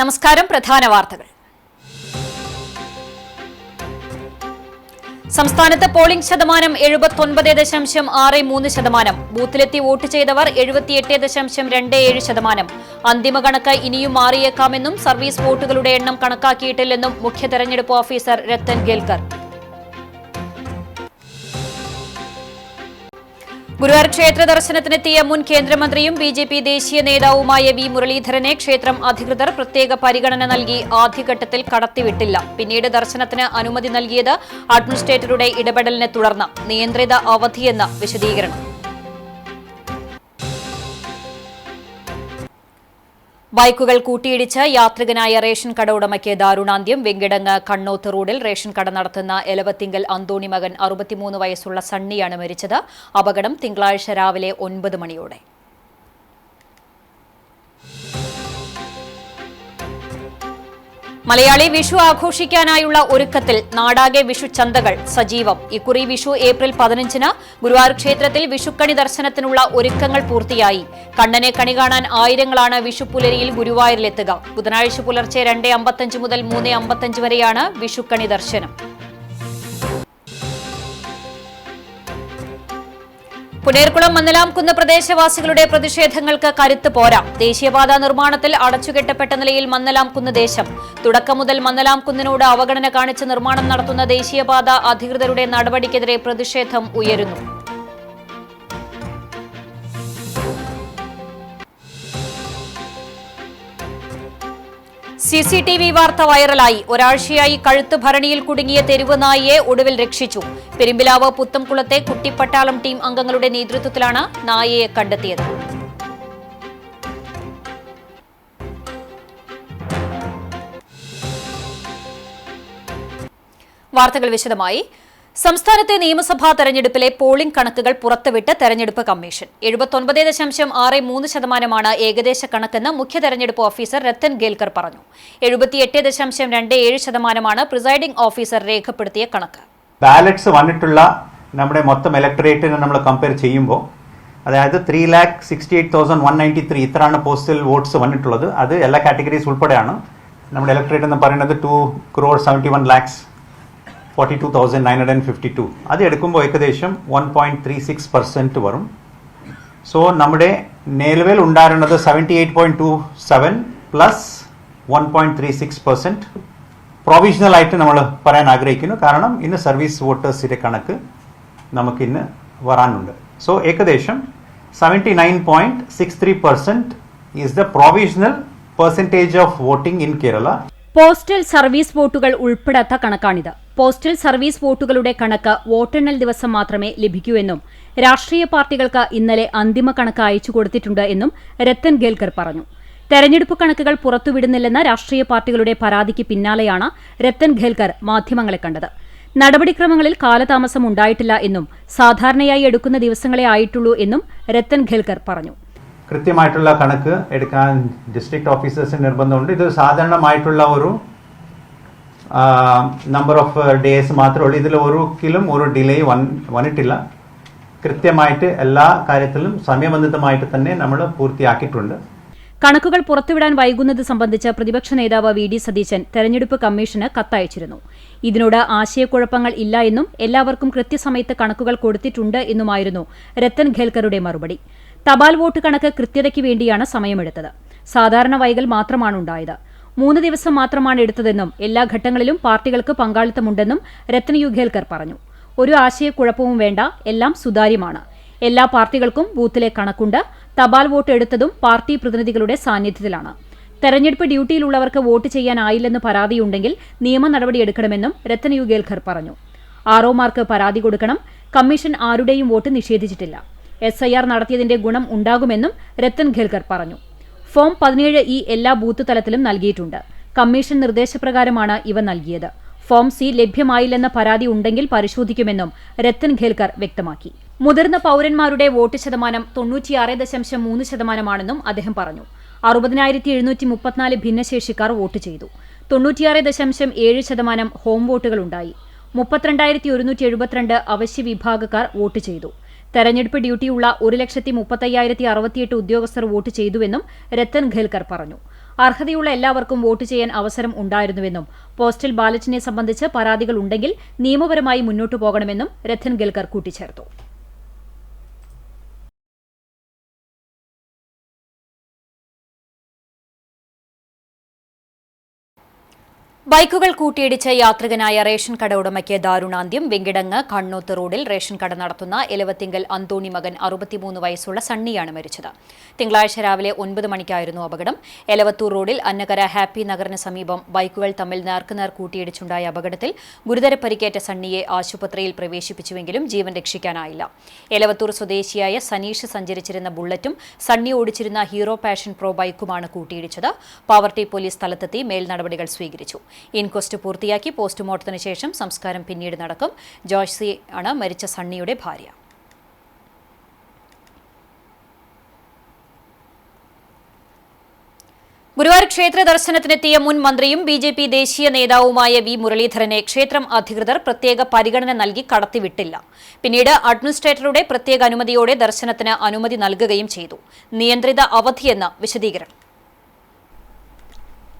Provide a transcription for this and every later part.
നമസ്കാരം. പ്രധാന വാർത്തകൾ. സംസ്ഥാനത്ത് പോളിംഗ് ശതമാനം 79.63%. ബൂത്തിലെത്തി വോട്ട് ചെയ്തവർ 78.27%. അന്തിമ കണക്ക് ഇനിയും മാറിയേക്കാമെന്നും സർവീസ് വോട്ടുകളുടെ എണ്ണം കണക്കാക്കിയിട്ടില്ലെന്നും മുഖ്യ തെരഞ്ഞെടുപ്പ് ഓഫീസർ രത്തൻ ഗേൽക്കർ. ഗുരുവായൂർ ക്ഷേത്ര ദർശനത്തിനെത്തിയ മുൻ കേന്ദ്രമന്ത്രിയും ബിജെപി ദേശീയ നേതാവുമായ വി മുരളീധരനെ ക്ഷേത്രം അധികൃതർ പ്രത്യേക പരിഗണന നൽകി ആദ്യഘട്ടത്തിൽ കടത്തിവിട്ടില്ല. പിന്നീട് ദർശനത്തിന് അനുമതി നൽകിയത് അഡ്മിനിസ്ട്രേറ്ററുടെ ഇടപെടലിനെ തുടർന്ന്. നിയന്ത്രിത അവധിയെന്ന വിശദീകരണം. ബൈക്കുകൾ കൂട്ടിയിടിച്ച് യാത്രികനായ റേഷൻ കട ഉടമയ്ക്ക് ദാരുണാന്ത്യം. വെങ്കിടങ്ങ് കണ്ണോത്ത് റോഡിൽ റേഷൻ കട നടത്തുന്ന എലവത്തിങ്കൽ അന്തോണി മകൻ 63 വയസ്സുള്ള സണ്ണിയാണ് മരിച്ചത്. അപകടം തിങ്കളാഴ്ച രാവിലെ 9 മണിയോടെ. മലയാളി വിഷു ആഘോഷിക്കാനായുള്ള ഒരുക്കത്തിൽ നാടാകെ വിഷു ചന്തകൾ സജീവം. ഇക്കുറി വിഷു ഏപ്രിൽ 15-ന് ഗുരുവായൂർ ക്ഷേത്രത്തിൽ വിഷുക്കണി ദർശനത്തിനുള്ള ഒരുക്കങ്ങൾ പൂർത്തിയായി. കണ്ണനെ കണി കാണാൻ ആയിരങ്ങളാണ് വിഷുപ്പുലരിയിൽ ഗുരുവായൂരിലെത്തുക. ബുധനാഴ്ച പുലർച്ചെ 2:55 മുതൽ 3:55 വരെയാണ് വിഷുക്കണി ദർശനം. പുനേർകുളം മന്നലാംകുന്ന് പ്രദേശവാസികളുടെ പ്രതിഷേധങ്ങൾക്ക് കരുത്ത് പോരാ. ദേശീയപാത നിർമ്മാണത്തിൽ അടച്ചുകെട്ടപ്പെട്ട നിലയിൽ മന്നലാംകുന്ന് ദേശം. തുടക്കം മുതൽ മന്നലാംകുന്നിനോട് അവഗണന കാണിച്ച് നിർമ്മാണം നടത്തുന്ന ദേശീയപാത അധികൃതരുടെ നടപടിക്കെതിരെ പ്രതിഷേധം ഉയരുന്നു. CCTV വാർത്ത വൈറലായി. ഒരാഴ്ചയായി കഴുത്ത് ഭരണിയിൽ കുടുങ്ങിയ തെരുവ് നായയെ ഒടുവിൽ രക്ഷിച്ചു. പെരുമ്പിലാവ് പുത്തംകുളത്തെ കുട്ടിപ്പട്ടാളം ടീം അംഗങ്ങളുടെ നേതൃത്വത്തിലാണ് നായയെ കണ്ടെത്തിയത്. വാർത്തകൾ വിശദമായി. സംസ്ഥാനത്തെ നിയമസഭാ തെരഞ്ഞെടുപ്പിലെ പോളിംഗ് കണക്കുകൾ പുറത്തുവിട്ട് തെരഞ്ഞെടുപ്പ് കമ്മീഷൻ. 79.63% ഏകദേശ കണക്കെന്ന് മുഖ്യ തെരഞ്ഞെടുപ്പ് ഓഫീസർ രത്തൻ ഗേൽക്കർ പറഞ്ഞു. 78.27% പ്രിസൈഡിംഗ് ഓഫീസർ രേഖപ്പെടുത്തിയ കണക്ക്. ബാലറ്റ്സ് വന്നിട്ടുള്ള നമ്മുടെ മൊത്തം ഇലക്ടറേറ്റിനെ നമ്മൾ കമ്പയർ ചെയ്യുമ്പോൾ, അതായത് 3,68,193 ഇത്രയാണ് പോസ്റ്റൽ വോട്ട്സ് വന്നിട്ടുള്ളത്. അത് എല്ലാ കാറ്റഗറീസ് ഉൾപ്പെടെയാണ്. നമ്മുടെ ഇലക്ടറേറ്റ് എന്ന് പറയുന്നത് 2,71,42,952. അത് എടുക്കുമ്പോൾ ഏകദേശം 1.36% വരും. സോ നമ്മുടെ നിലവിൽ ഉണ്ടായിരുന്നത് 78.27 പ്ലസ് 1.36%. പ്രൊവിഷണൽ ആയിട്ട് നമ്മൾ പറയാൻ ആഗ്രഹിക്കുന്നു. കാരണം ഇന്ന് സർവീസ് വോട്ടേഴ്സിന്റെ കണക്ക് നമുക്ക് ഇന്ന് വരാനുണ്ട്. സോ ഏകദേശം 79.63% is the provisional percentage of voting in Kerala. Postal service വോട്ടുകൾ ഉൾപ്പെടാത്ത കണക്കാണിത്. പോസ്റ്റൽ സർവീസ് വോട്ടുകളുടെ കണക്ക് വോട്ടെണ്ണൽ ദിവസം മാത്രമേ ലഭിക്കൂ എന്നും രാഷ്ട്രീയ പാർട്ടികൾക്ക് ഇന്നലെ അന്തിമ കണക്ക് അയച്ചു കൊടുത്തിട്ടുണ്ട് എന്നും രത്തൻ ഗേൽക്കർ പറഞ്ഞു. തെരഞ്ഞെടുപ്പ് കണക്കുകൾ പുറത്തുവിടുന്നില്ലെന്ന രാഷ്ട്രീയ പാർട്ടികളുടെ പരാതിക്ക് പിന്നാലെയാണ് രത്തൻ ഗേൽക്കർ മാധ്യമങ്ങളെ കണ്ടത്. നടപടിക്രമങ്ങളിൽ കാലതാമസം ഉണ്ടായിട്ടില്ല എന്നും സാധാരണയായി എടുക്കുന്ന ദിവസങ്ങളെ ആയിട്ടുള്ളൂ എന്നും രത്തൻ ഗേൽക്കർ പറഞ്ഞു. കൃത്യമായിട്ടുള്ള കണക്ക് എടുക്കാൻ ഡിസ്ട്രിക്ട് ഓഫീസേഴ്സിന് നിർബന്ധമുണ്ട്. ഇത് സാധാരണമായിട്ടുള്ള ഒരു നമ്പർ ഓഫ് ഡേയ്സ് മാത്രമേ ഉള്ളൂ. ഇതിൽ ഒരിക്കലും ഒരു ഡിലേ വന്നിട്ടില്ല. കൃത്യമായിട്ട് എല്ലാ കാര്യത്തിലും സമയബന്ധിതമായിട്ട് തന്നെ നമ്മൾ പൂർത്തിയാക്കിയിട്ടുണ്ട്. കണക്കുകൾ പുറത്തുവിടാൻ വൈകുന്നത് സംബന്ധിച്ച് പ്രതിപക്ഷ നേതാവ് VD സതീശൻ തെരഞ്ഞെടുപ്പ് കമ്മീഷന് കത്തയച്ചിരുന്നു. ഇതിനോട് ആശയക്കുഴപ്പങ്ങൾ ഇല്ല എന്നും എല്ലാവർക്കും കൃത്യസമയത്ത് കണക്കുകൾ കൊടുത്തിട്ടുണ്ട് എന്നുമായിരുന്നു രത്തൻ ഗേൽക്കറുടെ മറുപടി. തപാൽ വോട്ട് കണക്ക് കൃത്യതയ്ക്ക് വേണ്ടിയാണ് സമയമെടുത്തത്. സാധാരണ വൈകൽ മാത്രമാണ് ഉണ്ടായത്. 3 ദിവസം മാത്രമാണ് എടുത്തതെന്നും എല്ലാ ഘട്ടങ്ങളിലും പാർട്ടികൾക്ക് പങ്കാളിത്തമുണ്ടെന്നും രത്തൻ ഗേൽക്കർ പറഞ്ഞു. ഒരു ആശയക്കുഴപ്പവും വേണ്ട, എല്ലാം സുതാര്യമാണ്. എല്ലാ പാർട്ടികൾക്കും ബൂത്തിലെ കണക്കുണ്ട്. തപാൽ വോട്ട് എടുത്തതും പാർട്ടി പ്രതിനിധികളുടെ സാന്നിധ്യത്തിലാണ്. തെരഞ്ഞെടുപ്പ് ഡ്യൂട്ടിയിലുള്ളവർക്ക് വോട്ട് ചെയ്യാനായില്ലെന്ന് പരാതിയുണ്ടെങ്കിൽ നിയമ നടപടിയെടുക്കണമെന്നും രത്തൻ ഗേൽക്കർ പറഞ്ഞു. ആർഒമാർക്ക് പരാതി കൊടുക്കണം. കമ്മീഷൻ ആരുടെയും വോട്ട് നിഷേധിച്ചിട്ടില്ല. SIR നടത്തിയതിന്റെ ഗുണം ഉണ്ടാകുമെന്നും രത്തൻ ഗേൽക്കർ പറഞ്ഞു. ഫോം 17E എല്ലാ ബൂത്ത് തലത്തിലും നൽകിയിട്ടുണ്ട്. കമ്മീഷൻ നിർദ്ദേശപ്രകാരമാണ് ഇവ നൽകിയത്. ഫോം C ലഭ്യമായില്ലെന്ന പരാതി ഉണ്ടെങ്കിൽ പരിശോധിക്കുമെന്നും രത്തൻ ഗേൽക്കർ വ്യക്തമാക്കി. മുതിർന്ന പൌരന്മാരുടെ വോട്ട് ശതമാനം 96.3% അദ്ദേഹം പറഞ്ഞു. 60,734 ഭിന്നശേഷിക്കാർ വോട്ട് ചെയ്തു. 96.7% ഹോം വോട്ടുകളുണ്ടായി. 32,172 അവശ്യ വിഭാഗക്കാർ വോട്ട് ചെയ്തു. തെരഞ്ഞെടുപ്പ് ഡ്യൂട്ടിയുള്ള 1,35,068 ഉദ്യോഗസ്ഥർ വോട്ട് ചെയ്തുവെന്നും രത്തൻ ഗേൽക്കർ പറഞ്ഞു. അർഹതയുള്ള എല്ലാവർക്കും വോട്ട് ചെയ്യാൻ അവസരം ഉണ്ടായിരുന്നുവെന്നും പോസ്റ്റൽ ബാലറ്റിനെ സംബന്ധിച്ച് പരാതികൾ ഉണ്ടെങ്കിൽ നിയമപരമായി മുന്നോട്ടു പോകണമെന്നും രത്തൻ ഗൽക്കർ കൂട്ടിച്ചേർത്തു. ബൈക്കുകൾ കൂട്ടിയിടിച്ച് യാത്രികനായ റേഷൻ കട ഉടമയ്ക്ക് ദാരുണാന്ത്യം. വെങ്കിടങ്ങ് കണ്ണൂത്ത് റോഡിൽ റേഷൻ കട നടത്തുന്ന എലവത്തിങ്കൽ അന്തോണി മകൻ 63 വയസ്സുള്ള സണ്ണിയാണ് മരിച്ചത്. തിങ്കളാഴ്ച രാവിലെ 9 മണിക്കായിരുന്നു അപകടം. എലവത്തൂർ റോഡിൽ അന്നകര ഹാപ്പി നഗറിന് സമീപം ബൈക്കുകൾ തമ്മിൽ നേർക്കുനേർ കൂട്ടിയിടിച്ചുണ്ടായ അപകടത്തിൽ ഗുരുതര പരിക്കേറ്റ സണ്ണിയെ ആശുപത്രിയിൽ പ്രവേശിപ്പിച്ചുവെങ്കിലും ജീവൻ രക്ഷിക്കാനായില്ല. എലവത്തൂർ സ്വദേശിയായ സനീഷ് സഞ്ചരിച്ചിരുന്ന ബുള്ളറ്റും സണ്ണി ഓടിച്ചിരുന്ന ഹീറോ പാഷൻ പ്രോ ബൈക്കുമാണ് കൂട്ടിയിടിച്ചത്. പാവർട്ടി പോലീസ് സ്ഥലത്തെത്തി മേൽ നടപടികൾ സ്വീകരിച്ചു. ഇൻക്വസ്റ്റ് പൂർത്തിയാക്കി പോസ്റ്റ്മോർട്ടത്തിന് ശേഷം സംസ്കാരം പിന്നീട് നടക്കും. ജോയ്സി ആണ് മരിച്ച സണ്ണിയുടെ ഭാര്യ. ഗുരുവായൂർ ക്ഷേത്ര ദർശനത്തിനെത്തിയ മുൻ മന്ത്രിയും ബി.ജെ.പി. ദേശീയ നേതാവുമായ വി. മുരളീധരനെ ക്ഷേത്രം അധികൃതർ പ്രത്യേക പരിഗണന നൽകി കടത്തിവിട്ടില്ല. പിന്നീട് അഡ്മിനിസ്ട്രേറ്ററുടെ പ്രത്യേക അനുമതിയോടെ ദർശനത്തിന് അനുമതി നൽകുകയും ചെയ്തു. നിയന്ത്രിത അവധിയെന്ന് വിശദീകരണം.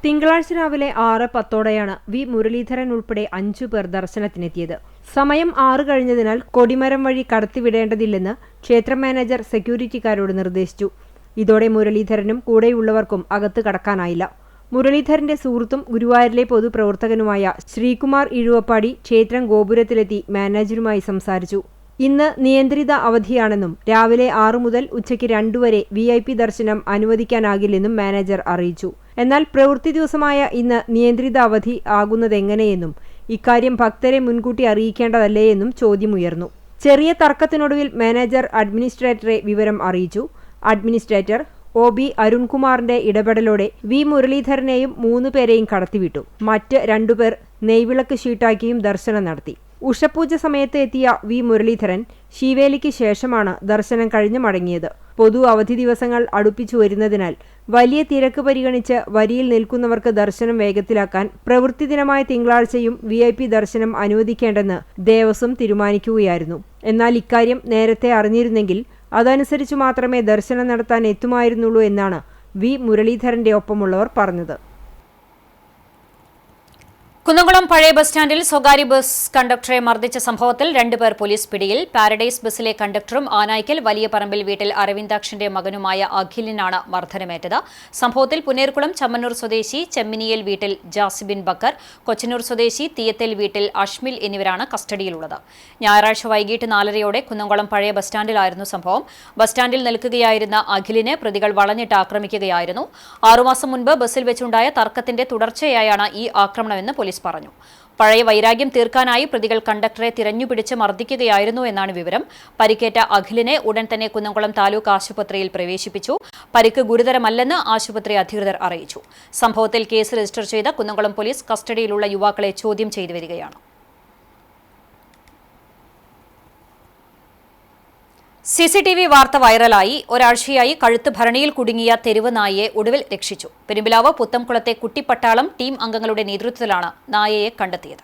തിങ്കളാഴ്ച രാവിലെ 6:10 വി. മുരളീധരൻ ഉൾപ്പെടെ 5 പേർ ദർശനത്തിനെത്തിയത്. സമയം 6 കഴിഞ്ഞതിനാൽ കൊടിമരം വഴി കടത്തിവിടേണ്ടതില്ലെന്ന് ക്ഷേത്ര മാനേജർ സെക്യൂരിറ്റിക്കാരോട് നിർദ്ദേശിച്ചു. ഇതോടെ മുരളീധരനും കൂടെയുള്ളവർക്കും അകത്ത് കടക്കാനായില്ല. മുരളീധരന്റെ സുഹൃത്തും ഗുരുവായൂരിലെ പൊതുപ്രവർത്തകനുമായ ശ്രീകുമാർ ഇഴുവപ്പാടി ക്ഷേത്രം ഗോപുരത്തിലെത്തി മാനേജരുമായി സംസാരിച്ചു. ഇന്ന് നിയന്ത്രിത അവധിയാണെന്നും രാവിലെ 6 മുതൽ ഉച്ചയ്ക്ക് 2 വരെ VIP ദർശനം അനുവദിക്കാനാകില്ലെന്നും മാനേജർ അറിയിച്ചു. എന്നാൽ പ്രവൃത്തി ദിവസമായ ഇന്ന് നിയന്ത്രിത അവധി ആകുന്നതെങ്ങനെയെന്നും ഇക്കാര്യം ഭക്തരെ മുൻകൂട്ടി അറിയിക്കേണ്ടതല്ലേ എന്നും ചോദ്യമുയർന്നു. ചെറിയ തർക്കത്തിനൊടുവിൽ മാനേജർ അഡ്മിനിസ്ട്രേറ്ററെ വിവരം അറിയിച്ചു. അഡ്മിനിസ്ട്രേറ്റർ OB അരുൺകുമാറിന്റെ ഇടപെടലോടെ വി. മുരളീധരനെയും 3 പേരെയും കടത്തിവിട്ടു. മറ്റ് 2 പേർ നെയ്വിളക്ക് ഷീട്ടാക്കിയും ദർശനം നടത്തി. ഉഷപൂജ സമയത്ത് എത്തിയ വി. മുരളീധരൻ ശീവേലിക്ക് ശേഷമാണ് ദർശനം കഴിഞ്ഞ് മടങ്ങിയത്. പൊതു അവധി ദിവസങ്ങൾ അടുപ്പിച്ചു വരുന്നതിനാൽ വലിയ തിരക്ക് പരിഗണിച്ച് വരിയിൽ നിൽക്കുന്നവർക്ക് ദർശനം വേഗത്തിലാക്കാൻ പ്രവൃത്തി ദിനമായ തിങ്കളാഴ്ചയും VIP ദർശനം അനുവദിക്കേണ്ടെന്ന് ദേവസ്വം തീരുമാനിക്കുകയായിരുന്നു. എന്നാൽ ഇക്കാര്യം നേരത്തെ അറിഞ്ഞിരുന്നെങ്കിൽ അതനുസരിച്ച് മാത്രമേ ദർശനം നടത്താൻ എത്തുമായിരുന്നുള്ളൂ എന്നാണ് വി. മുരളീധരന്റെ ഒപ്പമുള്ളവർ പറഞ്ഞത്. കുന്നംകുളം പഴയ ബസ് സ്റ്റാൻഡിൽ സ്വകാര്യ ബസ് കണ്ടക്ടറെ മർദ്ദിച്ച സംഭവത്തിൽ 2 പേർ പോലീസ് പിടിയിൽ. പാരഡൈസ് ബസ്സിലെ കണ്ടക്ടറും ആനായ്ക്കൽ വലിയ പറമ്പിൽ വീട്ടിൽ അരവിന്ദാക്ഷന്റെ മകനുമായ അഖിലിനാണ് മർദ്ദനമേറ്റത്. സംഭവത്തിൽ പുനേർകുളം ചമ്മന്നൂർ സ്വദേശി ചെമ്മിനിയൽ വീട്ടിൽ ജാസിബിൻ ബക്കർ, കൊച്ചനൂർ സ്വദേശി തീയത്തേൽ വീട്ടിൽ അഷ്മിൽ എന്നിവരാണ് കസ്റ്റഡിയിലുള്ളത്. ഞായറാഴ്ച വൈകിട്ട് 4:30 കുന്നംകുളം പഴയ ബസ് സ്റ്റാൻഡിലായിരുന്നു സംഭവം. ബസ് സ്റ്റാൻഡിൽ നിൽക്കുകയായിരുന്ന അഖിലിനെ പ്രതികൾ വളഞ്ഞിട്ട് ആക്രമിക്കുകയായിരുന്നു. 6 മാസം മുൻപ് ബസ്സിൽ വെച്ചുണ്ടായ തർക്കത്തിന്റെ തുടർച്ചയായാണ് ഈ ആക്രമണമെന്ന് പോലീസ് പറഞ്ഞു. പഴയ വൈരാഗ്യം തീർക്കാനായി പ്രതികൾ കണ്ടക്ടറെ തിരഞ്ഞുപിടിച്ച് മർദ്ദിക്കുകയായിരുന്നു എന്നാണ് വിവരം. പരിക്കേറ്റ അഖിലിനെ ഉടൻ തന്നെ കുന്നംകുളം താലൂക്ക് ആശുപത്രിയിൽ പ്രവേശിപ്പിച്ചു. പരിക്ക് ഗുരുതരമല്ലെന്ന് ആശുപത്രി അധികൃതർ അറിയിച്ചു. സംഭവത്തിൽ കേസ് രജിസ്റ്റർ ചെയ്ത കുന്നംകുളം പോലീസ് കസ്റ്റഡിയിലുള്ള യുവാക്കളെ ചോദ്യം ചെയ്തു വരികയാണ്. CCTV വാർത്ത വൈറലായി. ഒരാഴ്ചയായി കഴുത്ത് ഭരണിയിൽ കുടുങ്ങിയ തെരുവ് നായയെ ഒടുവിൽ രക്ഷിച്ചു. പെരുമ്പിലാവ് പുത്തംകുളത്തെ കുട്ടിപ്പട്ടാളം ടീം അംഗങ്ങളുടെ നേതൃത്വത്തിലാണ് നായയെ കണ്ടെത്തിയത്.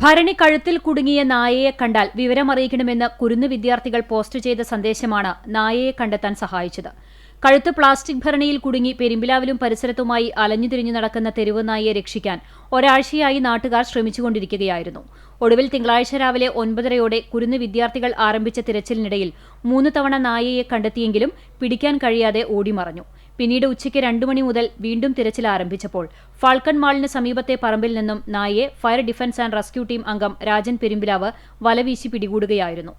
ഭരണി കഴുത്തിൽ കുടുങ്ങിയ നായയെ കണ്ടാൽ വിവരമറിയിക്കണമെന്ന് കുരുന്നു വിദ്യാർത്ഥികൾ പോസ്റ്റ് ചെയ്ത സന്ദേശമാണ് നായയെ കണ്ടെത്താൻ സഹായിച്ചത്. കഴുത്ത് പ്ലാസ്റ്റിക് ഭരണിയിൽ കുടുങ്ങി പെരുമ്പിലാവിലും പരിസരത്തുമായി അലഞ്ഞുതിരിഞ്ഞു നടക്കുന്ന തെരുവ് നായയെ രക്ഷിക്കാൻ ഒരാഴ്ചയായി നാട്ടുകാർ ശ്രമിച്ചുകൊണ്ടിരിക്കുകയായിരുന്നു. ഒടുവിൽ തിങ്കളാഴ്ച രാവിലെ 9:30 കുരുന്നു വിദ്യാർത്ഥികൾ ആരംഭിച്ച തിരച്ചിലിനിടയിൽ 3 തവണ നായയെ കണ്ടെത്തിയെങ്കിലും പിടിക്കാൻ കഴിയാതെ ഓടിമറഞ്ഞു. പിന്നീട് ഉച്ചയ്ക്ക് 2 മണി മുതൽ വീണ്ടും തിരച്ചിൽ ആരംഭിച്ചപ്പോൾ ഫാൽക്കൺ മാളിന് സമീപത്തെ പറമ്പിൽ നിന്നും നായയെ fire defence and rescue team അംഗം രാജൻ പെരുമ്പിലാവ് വലവീശി പിടികൂടുകയായിരുന്നു.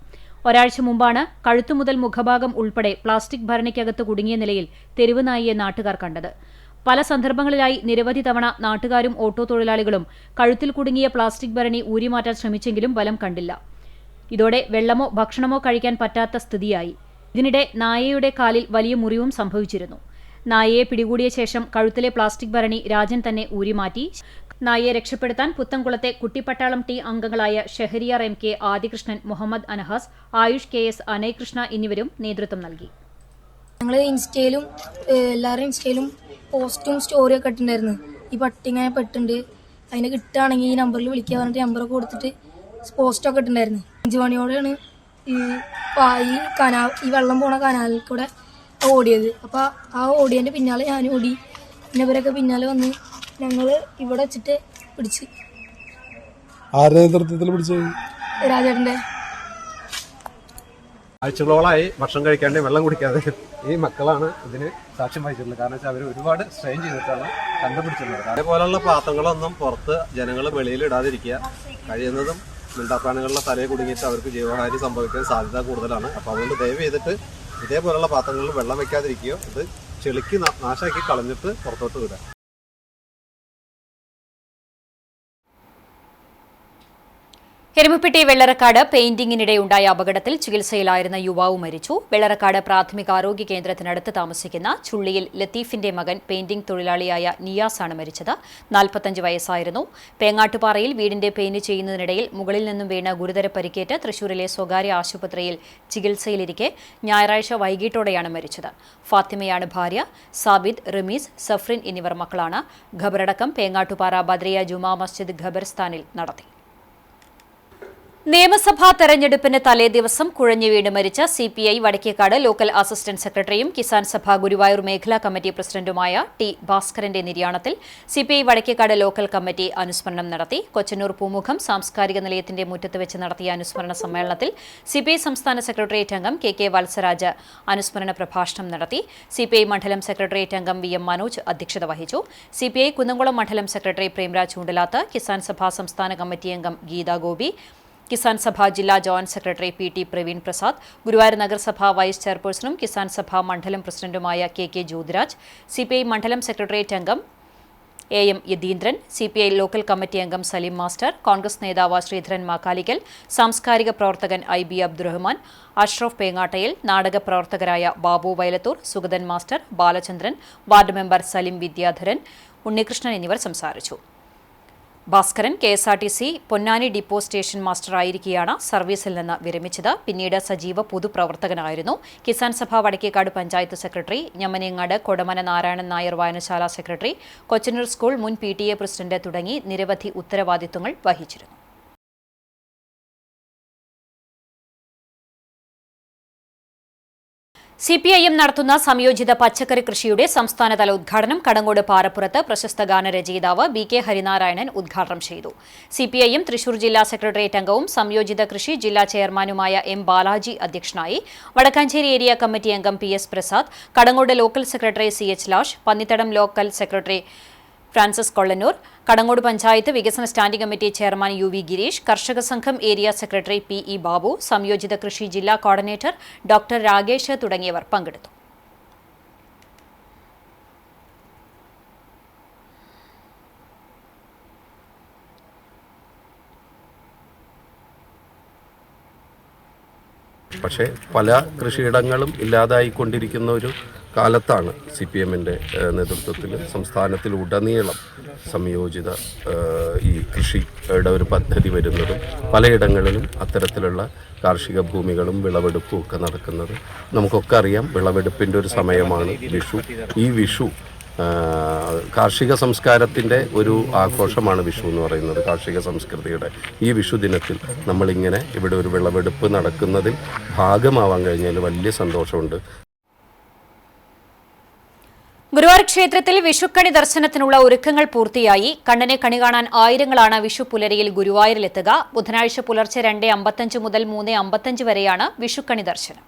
ഒരാഴ്ച മുമ്പാണ് കഴുത്തു മുതൽ മുഖഭാഗം ഉൾപ്പെടെ പ്ലാസ്റ്റിക് ഭരണിക്കകത്ത് കുടുങ്ങിയ നിലയിൽ തെരുവ് നായയെ നാട്ടുകാർ കണ്ടത്. പല സന്ദർഭങ്ങളിലായി നിരവധി തവണ നാട്ടുകാരും ഓട്ടോ തൊഴിലാളികളും കഴുത്തിൽ കുടുങ്ങിയ പ്ലാസ്റ്റിക് ഭരണി ഊരിമാറ്റാൻ ശ്രമിച്ചെങ്കിലും ഫലം കണ്ടില്ല. ഇതോടെ വെള്ളമോ ഭക്ഷണമോ കഴിക്കാൻ പറ്റാത്ത സ്ഥിതിയായി. ഇതിനിടെ നായയുടെ കാലിൽ വലിയ മുറിവും സംഭവിച്ചിരുന്നു. നായയെ പിടികൂടിയ ശേഷം കഴുത്തിലെ പ്ലാസ്റ്റിക് ഭരണി രാജൻ തന്നെ ഊരിമാറ്റി. നായയെ രക്ഷപ്പെടുത്താൻ പുത്തംകുളത്തെ കുട്ടിപ്പട്ടാളം ടീം അംഗങ്ങളായ ഷെഹരിയാർ MK, ആദികൃഷ്ണൻ, മുഹമ്മദ് അനഹാസ്, ആയുഷ് KS, അനയകൃഷ്ണ എന്നിവരും നേതൃത്വം നൽകി. ഞങ്ങൾ എല്ലാവരും ഇൻസ്റ്റയിലും പോസ്റ്റും സ്റ്റോറിയൊക്കെ ഇട്ടിട്ടുണ്ടായിരുന്നു. ഈ പട്ടി ഇങ്ങനെ പെട്ടുണ്ട്, അതിനെ കിട്ടുകയാണെങ്കിൽ ഈ നമ്പറിൽ വിളിക്കുക പറഞ്ഞിട്ട് നമ്പറൊക്കെ കൊടുത്തിട്ട് പോസ്റ്റൊക്കെ ഇട്ടിട്ടുണ്ടായിരുന്നു. 5 മണിയോടെയാണ് ഈ വെള്ളം പോണ കനാലിൽ കൂടെ ഓടിയത്. അപ്പോൾ ആ ഓടിയതിൻ്റെ പിന്നാലെ ഞാൻ ഓടി. പിന്നെ ഇവരൊക്കെ പിന്നാലെ വന്ന് ഞങ്ങൾ ഇവിടെ വെച്ചിട്ട് പിടിച്ച്. ആരുടെ നേതൃത്വത്തിൽ പിടിച്ചത്? രാജേട്ടൻ്റെ. ആഴ്ചകളോളമായി ഭക്ഷണം കഴിക്കാണ്ട് വെള്ളം കുടിക്കാതെ ഈ മക്കളാണ് ഇതിന് സാക്ഷ്യം വഹിച്ചിട്ടുള്ളത്. കാരണം വെച്ചാൽ അവർ ഒരുപാട് സ്ട്രെയിൻ ചെയ്തിട്ടാണ് കണ്ടുപിടിച്ചിട്ടുള്ളത്. അതേപോലുള്ള പാത്രങ്ങളൊന്നും പുറത്ത് ജനങ്ങൾ വെളിയിൽ ഇടാതിരിക്കുക, കഴിയുന്നതും മിണ്ടാപ്രാണികളുടെ തലയെ കുടുങ്ങിയിട്ട് അവർക്ക് ജീവഹാനി സംഭവിക്കാൻ സാധ്യത കൂടുതലാണ്. അപ്പോൾ അതുകൊണ്ട് ദയവ് ചെയ്തിട്ട് ഇതേപോലുള്ള പാത്രങ്ങളിൽ വെള്ളം വെക്കാതിരിക്കുകയോ ഇത് ചെളിക്ക് നാശാക്കി കളഞ്ഞിട്ട് പുറത്തോട്ട് വിടുക. എരുമപ്പെട്ടി വെള്ളറക്കാട് പെയിന്റിംഗിനിടെയുണ്ടായ അപകടത്തിൽ ചികിത്സയിലായിരുന്ന യുവാവ് മരിച്ചു. വെള്ളറക്കാട് പ്രാഥമികാരോഗ്യ കേന്ദ്രത്തിനടുത്ത് താമസിക്കുന്ന ചുള്ളിയിൽ ലത്തീഫിന്റെ മകൻ പെയിന്റിംഗ് തൊഴിലാളിയായ നിയാസാണ് മരിച്ചത്. 45 വയസ്സായിരുന്നു. പേങ്ങാട്ടുപാറയിൽ വീടിന്റെ പെയിന്റ് ചെയ്യുന്നതിനിടയിൽ മുകളിൽ നിന്നും വീണ് ഗുരുതര പരിക്കേറ്റ് തൃശൂരിലെ സ്വകാര്യ ആശുപത്രിയിൽ ചികിത്സയിലിരിക്കെ ഞായറാഴ്ച വൈകിട്ടോടെയാണ് മരിച്ചത്. ഫാത്തിമയാണ് ഭാര്യ. സാബിദ്, റമീസ്, സഫ്രിൻ എന്നിവർ മക്കളാണ്. ഖബറടക്കം പേങ്ങാട്ടുപാറ ബദ്രിയ ജുമാ മസ്ജിദ് ഖബർസ്ഥാനിൽ നടത്തി. നിയമസഭാ തെരഞ്ഞെടുപ്പിന് തലേദിവസം കുഴഞ്ഞു വീണ് മരിച്ച CPI വടക്കേക്കാട് ലോക്കൽ അസിസ്റ്റന്റ് സെക്രട്ടറിയും കിസാൻ സഭ ഗുരുവായൂർ മേഖലാ കമ്മിറ്റി പ്രസിഡന്റുമായ ടി ഭാസ്കരന്റെ നിര്യാണത്തിൽ CPI വടക്കേക്കാട് ലോക്കൽ കമ്മിറ്റി അനുസ്മരണം നടത്തി. കൊച്ചന്നൂർ പൂമുഖം സാംസ്കാരിക നിലയത്തിന്റെ മുറ്റത്ത് വെച്ച് നടത്തിയ അനുസ്മരണ സമ്മേളനത്തിൽ CPI സംസ്ഥാന സെക്രട്ടേറിയറ്റ് അംഗം KK വത്സരാജ് അനുസ്മരണ പ്രഭാഷണം നടത്തി. CPI മണ്ഡലം സെക്രട്ടേറിയറ്റ് അംഗം VM മനോജ് അധ്യക്ഷത വഹിച്ചു. CPI കുന്നംകുളം മണ്ഡലം സെക്രട്ടറി പ്രേംരാജ് ചൂണ്ടലാത്ത്, കിസാൻ സഭ സംസ്ഥാന കമ്മിറ്റി അംഗം ഗീതാ ഗോപി, കിസാൻ സഭ ജില്ലാ joint secretary PT Praveen Prasad, Guruvayur നഗരസഭ വൈസ് ചെയർപേഴ്സണും കിസാൻ സഭ മണ്ഡലം പ്രസിഡന്റുമായ KK ജ്യോതിരാജ്, CPI മണ്ഡലം സെക്രട്ടേറിയറ്റ് അംഗം AM Yatheendran, CPI local committee അംഗം സലീം മാസ്റ്റർ, കോൺഗ്രസ് നേതാവ് ശ്രീധരൻ മാക്കാലിക്കൽ, സാംസ്കാരിക പ്രവർത്തകൻ IB അബ്ദുറഹ്മാൻ, അഷ്റഫ് പേങ്ങാട്ടയിൽ, നാടക പ്രവർത്തകരായ Babu Vayalathur, Sugathan master, Balachandran, ward member Salim Vidyadharan, Unnikrishnan എന്നിവർ സംസാരിച്ചു. Bhaskaran KSRTC Ponnani depot station മാസ്റ്ററായിരിക്കെയാണ് സർവീസിൽ നിന്ന് വിരമിച്ചത്. പിന്നീട് സജീവ പൊതുപ്രവർത്തകനായിരുന്നു. കിസാൻ സഭ വടക്കേക്കാട് പഞ്ചായത്ത് സെക്രട്ടറി, ഞമ്മനേങ്ങാട് കൊടമന നാരായണൻ നായർ വായനശാല സെക്രട്ടറി, കൊച്ചന്നൂർ സ്കൂൾ മുൻ PTA പ്രസിഡന്റ് തുടങ്ങി നിരവധി ഉത്തരവാദിത്തങ്ങൾ വഹിച്ചിരുന്നു. CPIM നടത്തുന്ന സംയോജിത പച്ചക്കറി കൃഷിയുടെ സംസ്ഥാനതല ഉദ്ഘാടനം കടങ്ങോട് പാറപ്പുറത്ത് പ്രശസ്ത ഗാനരചയിതാവ് BK ഹരിനാരായണൻ ഉദ്ഘാടനം ചെയ്തു. CPIM തൃശൂർ ജില്ലാ സെക്രട്ടേറിയറ്റ് അംഗവും സംയോജിത കൃഷി ജില്ലാ ചെയർമാനുമായ M ബാലാജി അധ്യക്ഷനായി. വടക്കാഞ്ചേരി ഏരിയ കമ്മിറ്റി അംഗം PS Prasad, Kadangode local secretary CH ലാഷ്, Pannithadam local secretary Francis Kollannur, Kadangode panchayat വികസന standing committee chairman UV Girish, കർഷക സംഘം ഏരിയ സെക്രട്ടറി PE ബാബു, സംയോജിത കൃഷി ജില്ലാ കോർഡിനേറ്റർ ഡോക്ടർ രാഗേഷ് തുടങ്ങിയവർ പങ്കെടുത്തു. പക്ഷേ പല കൃഷിയിടങ്ങളും ഇല്ലാതായിക്കൊണ്ടിരിക്കുന്ന ഒരു കാലത്താണ് CPMൻ്റെ നേതൃത്വത്തിൽ സംസ്ഥാനത്തിലുടനീളം സംയോജിത ഈ കൃഷിയുടെ ഒരു പദ്ധതി വരുന്നതും പലയിടങ്ങളിലും അത്തരത്തിലുള്ള കാർഷിക ഭൂമികളും വിളവെടുപ്പും ഒക്കെ നടക്കുന്നത്. നമുക്കൊക്കെ അറിയാം, വിളവെടുപ്പിൻ്റെ ഒരു സമയമാണ് വിഷു. ഈ വിഷു കാർഷിക സംസ്കാരത്തിൻ്റെ ഒരു ആഘോഷമാണ് വിഷു എന്ന് പറയുന്നത്, കാർഷിക സംസ്കൃതിയുടെ. ഈ വിഷു ദിനത്തിൽ നമ്മളിങ്ങനെ ഇവിടെ ഒരു വിളവെടുപ്പ് നടക്കുന്നതിൽ ഭാഗമാവാൻ കഴിഞ്ഞാൽ വലിയ സന്തോഷമുണ്ട്. ഗുരുവായൂർ ക്ഷേത്രത്തിൽ വിഷുക്കണി ദർശനത്തിനുള്ള ഒരുക്കങ്ങൾ പൂർത്തിയായി. കണ്ണനെ കണി കാണാൻ ആയിരങ്ങളാണ് വിഷു പുലരിയിൽ ഗുരുവായൂരിലെത്തുക. ബുധനാഴ്ച പുലർച്ചെ 2:55 മുതൽ 3:55 വരെയാണ് വിഷുക്കണി ദർശനം.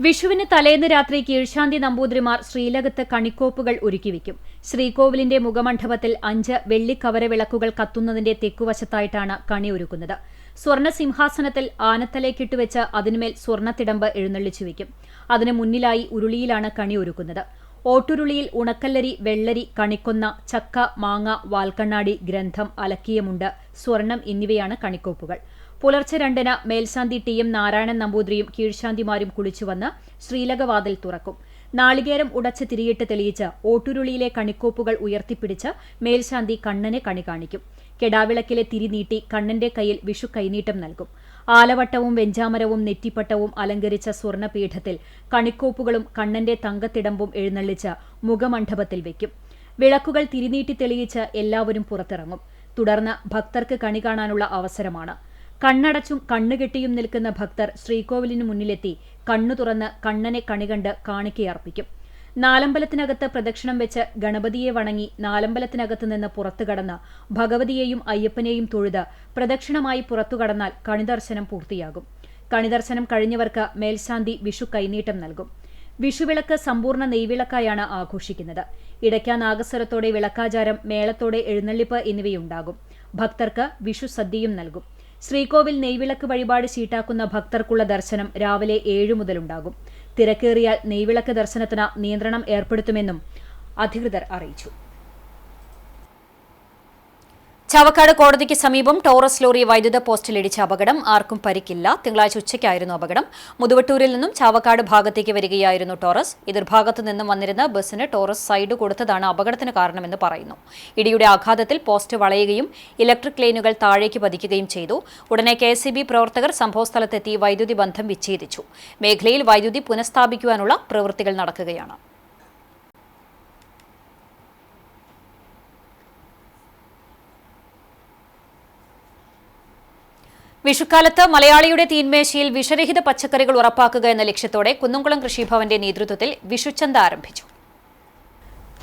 വിഷുവിന് തലേന്ന് രാത്രി കീഴ്ശാന്തി നമ്പൂതിരിമാർ ശ്രീലകത്ത് കണിക്കോപ്പുകൾ ഒരുക്കിവെക്കും. ശ്രീകോവിലിന്റെ മുഖമണ്ഡപത്തിൽ 5 വെള്ളിക്കവര വിളക്കുകൾ കത്തുന്നതിന്റെ തെക്കുവശത്തായിട്ടാണ് കണി ഒരുക്കുന്നത്. സ്വർണ്ണ സിംഹാസനത്തിൽ ആനത്തലേക്കിട്ടുവെച്ച് അതിനുമേൽ സ്വർണ്ണത്തിടമ്പ് എഴുന്നള്ളിച്ചു വയ്ക്കും. അതിന് മുന്നിലായി ഉരുളിയിലാണ് കണി ഒരുക്കുന്നത്. ഓട്ടുരുളിയിൽ ഉണക്കല്ലരി, വെള്ളരി, കണിക്കൊന്ന, ചക്ക, മാങ്ങ, വാൽക്കണ്ണാടി, ഗ്രന്ഥം, അലക്കിയമുണ്ട്, സ്വർണം എന്നിവയാണ് കണിക്കോപ്പുകൾ. പുലർച്ചെ 2-ന് മേൽശാന്തി TM നാരായണൻ നമ്പൂതിരിയും കീഴ്ശാന്തിമാരും കുളിച്ചുവന്ന് ശ്രീലകവാതിൽ തുറക്കും. നാളികേരം ഉടച്ച് തിരിയിട്ട് തെളിയിച്ച് ഓട്ടുരുളിയിലെ കണിക്കോപ്പുകൾ ഉയർത്തിപ്പിടിച്ച് മേൽശാന്തി കണ്ണനെ കണി കാണിക്കും. കെടാവിളക്കിലെ തിരി നീട്ടി കണ്ണന്റെ കയ്യിൽ വിഷു കൈനീട്ടം നൽകും. ആലവട്ടവും വെഞ്ചാമരവും നെറ്റിപ്പട്ടവും അലങ്കരിച്ച സ്വർണ്ണപീഠത്തിൽ കണിക്കോപ്പുകളും കണ്ണന്റെ തങ്കത്തിടമ്പും എഴുന്നള്ളിച്ച് മുഖമണ്ഡപത്തിൽ വയ്ക്കും. വിളക്കുകൾ തിരിനീട്ടി തെളിയിച്ച് എല്ലാവരും പുറത്തിറങ്ങും. തുടർന്ന് ഭക്തർക്ക് കണി കാണാനുള്ള അവസരമാണ്. കണ്ണടച്ചും കണ്ണുകെട്ടിയും നിൽക്കുന്ന ഭക്തർ ശ്രീകോവിലിനു മുന്നിലെത്തി കണ്ണു തുറന്ന് കണ്ണനെ കണികണ്ട് കാണിക്കയർപ്പിക്കും. നാലമ്പലത്തിനകത്ത് പ്രദക്ഷിണം വെച്ച് ഗണപതിയെ വണങ്ങി നാലമ്പലത്തിനകത്ത് നിന്ന് പുറത്തുകടന്ന് ഭഗവതിയെയും അയ്യപ്പനെയും തൊഴുത് പ്രദക്ഷിണമായി പുറത്തുകടന്നാൽ കണിദർശനം പൂർത്തിയാകും. കണിദർശനം കഴിഞ്ഞവർക്ക് മേൽശാന്തി വിഷു കൈനീട്ടം നൽകും. വിഷുവിളക്ക് സമ്പൂർണ്ണ നെയ്വിളക്കായാണ് ആഘോഷിക്കുന്നത്. ഇടയ്ക്ക നാഗസ്വരത്തോടെ വിളക്കാചാരം, മേളത്തോടെ എഴുന്നള്ളിപ്പ് എന്നിവയുണ്ടാകും. ഭക്തർക്ക് വിഷു സദ്യയും നൽകും. ശ്രീകോവിൽ നെയ്വിളക്ക് വഴിപാട് ചീട്ടാക്കുന്ന ഭക്തർക്കുള്ള ദർശനം രാവിലെ 7 മുതലുണ്ടാകും. തിരക്കേറിയാൽ നെയ്വിളക്ക് ദർശനത്തിന് നിയന്ത്രണം ഏർപ്പെടുത്തുമെന്നും അധികൃതർ അറിയിച്ചു. ചാവക്കാട് കോടതിക്ക് സമീപം ടോറസ് ലോറി വൈദ്യുത പോസ്റ്റിലിടിച്ച അപകടം. ആർക്കും പരിക്കില്ല. തിങ്കളാഴ്ച ഉച്ചയ്ക്കായിരുന്നു അപകടം. മുതുവട്ടൂരിൽ നിന്നും ചാവക്കാട് ഭാഗത്തേക്ക് വരികയായിരുന്നു ടോറസ്. എതിർഭാഗത്തു നിന്നും വന്നിരുന്ന ബസ്സിന് ടോറസ് സൈഡ് കൊടുത്തതാണ് അപകടത്തിന് കാരണമെന്ന് പറയുന്നു. ഇടിയുടെ ആഘാതത്തിൽ പോസ്റ്റ് വളയുകയും ഇലക്ട്രിക് ലൈനുകൾ താഴേക്ക് പതിക്കുകയും ചെയ്തു. ഉടനെ KSEB പ്രവർത്തകർ സംഭവസ്ഥലത്തെത്തി വൈദ്യുതി ബന്ധം വിച്ഛേദിച്ചു. മേഖലയിൽ വൈദ്യുതി പുനഃസ്ഥാപിക്കുവാനുള്ള പ്രവൃത്തികൾ നടക്കുകയാണ്. വിഷുക്കാലത്ത് മലയാളിയുടെ തീന്മേശയിൽ വിഷരഹിത പച്ചക്കറികൾ ഉറപ്പാക്കുക എന്ന ലക്ഷ്യത്തോടെ കുന്നംകുളം കൃഷിഭവന്റെ നേതൃത്വത്തിൽ വിഷുച്ചന്ത ആരംഭിച്ചു.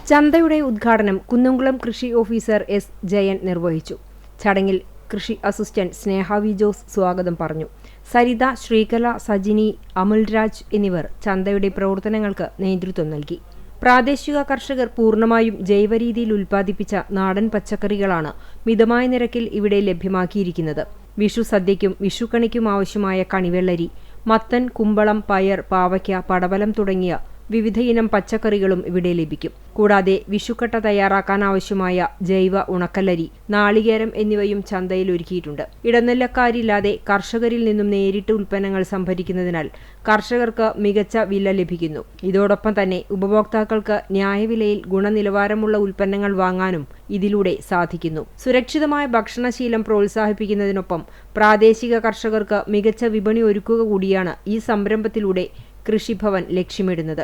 ചന്തയുടെ ഉദ്ഘാടനം കുന്നംകുളം കൃഷി ഓഫീസർ S. ജയൻ നിർവഹിച്ചു. ചടങ്ങിൽ കൃഷി അസിസ്റ്റന്റ് സ്നേഹ വി. ജോസ് സ്വാഗതം പറഞ്ഞു. സരിത, ശ്രീകല, സജിനി, അമുൽരാജ് എന്നിവർ ചന്തയുടെ പ്രവർത്തനങ്ങൾക്ക് നേതൃത്വം നൽകി. പ്രാദേശിക കർഷകർ പൂർണ്ണമായും ജൈവരീതിയിൽ ഉൽപ്പാദിപ്പിച്ച നാടൻ പച്ചക്കറികളാണ് മിതമായ നിരക്കിൽ ഇവിടെ ലഭ്യമാക്കിയിരിക്കുന്നത്. വിഷു സദ്യയ്ക്കും വിഷുക്കണിക്കും ആവശ്യമായ കണിവെള്ളരി, മത്തൻ, കുമ്പളം, പയർ, പാവയ്ക്ക, പടവലം തുടങ്ങിയ വിവിധയിനം പച്ചക്കറികളും ഇവിടെ ലഭിക്കും. കൂടാതെ വിഷുക്കട്ട തയ്യാറാക്കാൻ ആവശ്യമായ ജൈവ ഉണക്കലരി, നാളികേരം എന്നിവയും ചന്തയിൽ ഒരുക്കിയിട്ടുണ്ട്. ഇടനിലക്കാരില്ലാതെ കർഷകരിൽ നിന്നും നേരിട്ട് ഉൽപ്പന്നങ്ങൾ സംഭരിക്കുന്നതിനാൽ കർഷകർക്ക് മികച്ച വില ലഭിക്കുന്നു. ഇതോടൊപ്പം തന്നെ ഉപഭോക്താക്കൾക്ക് ന്യായവിലയിൽ ഗുണനിലവാരമുള്ള ഉൽപ്പന്നങ്ങൾ വാങ്ങാനും ഇതിലൂടെ സാധിക്കുന്നു. സുരക്ഷിതമായ ഭക്ഷണശീലം പ്രോത്സാഹിപ്പിക്കുന്നതിനൊപ്പം പ്രാദേശിക കർഷകർക്ക് മികച്ച വിപണി ഒരുക്കുക കൂടിയാണ് ഈ സംരംഭത്തിലൂടെ കൃഷിഭവൻ ലക്ഷ്യമിടുന്നത്.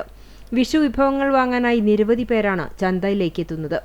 വിഷു വിഭവങ്ങൾ വാങ്ങാനായി നിരവധി പേരാണ് ചന്തയിലേക്ക് എത്തുന്നത്.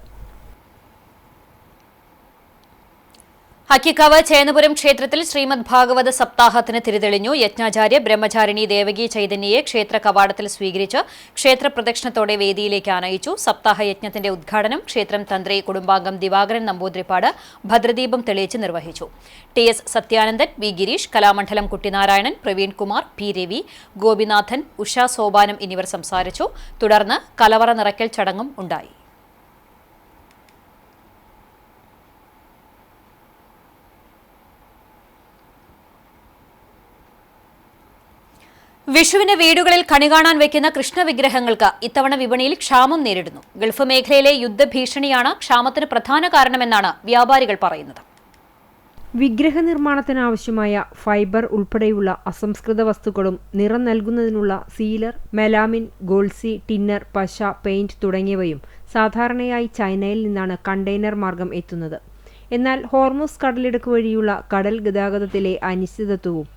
ഹക്കിക്കാവ് ചേന്നപുരം ക്ഷേത്രത്തിൽ ശ്രീമദ് ഭാഗവത സപ്താഹത്തിന് തിരിതെളിഞ്ഞു. യജ്ഞാചാര്യ ബ്രഹ്മചാരിണി ദേവകി ചൈതന്യയെ ക്ഷേത്ര കവാടത്തിൽ സ്വീകരിച്ച് ക്ഷേത്ര പ്രദക്ഷിണത്തോടെ വേദിയിലേക്ക് ആനയിച്ചു. സപ്താഹ യജ്ഞത്തിന്റെ ഉദ്ഘാടനം ക്ഷേത്രം തന്ത്രി കുടുംബാംഗം ദിവാകരൻ നമ്പൂതിരിപ്പാട് ഭദ്രദീപം തെളിയിച്ച് നിർവഹിച്ചു. TS Sathyanandan, B. Girish, Kalamandalam Kuttinarayanan, Praveen Kumar, P. Ravi, Gopinathan, Usha Sopanam എന്നിവർ സംസാരിച്ചു. തുടർന്ന് കലവറ നിറയ്ക്കൽ ചടങ്ങും ഉണ്ടായി. വിഷുവിന് വീടുകളിൽ കണി കാണാൻ വയ്ക്കുന്ന കൃഷ്ണവിഗ്രഹങ്ങൾക്ക് ഇത്തവണ വിപണിയിൽ ക്ഷാമം നേരിടുന്നു. ഗൾഫ് മേഖലയിലെ യുദ്ധഭീഷണിയാണ് ക്ഷാമത്തിന് പ്രധാന കാരണമെന്നാണ് വ്യാപാരികൾ പറയുന്നത്. വിഗ്രഹ നിർമ്മാണത്തിനാവശ്യമായ ഫൈബർ ഉൾപ്പെടെയുള്ള അസംസ്കൃത വസ്തുക്കളും നിറം നൽകുന്നതിനുള്ള സീലർ, മെലാമിൻ, ഗോൾസി, ടിന്നർ, പശ, പെയിന്റ് തുടങ്ങിയവയും സാധാരണയായി ചൈനയിൽ നിന്നാണ് കണ്ടെയ്നർ മാർഗം എത്തുന്നത്. എന്നാൽ ഹോർമുസ് കടലിടുക്ക് വഴിയുള്ള കടൽ ഗതാഗതത്തിലെ അനിശ്ചിതത്വവും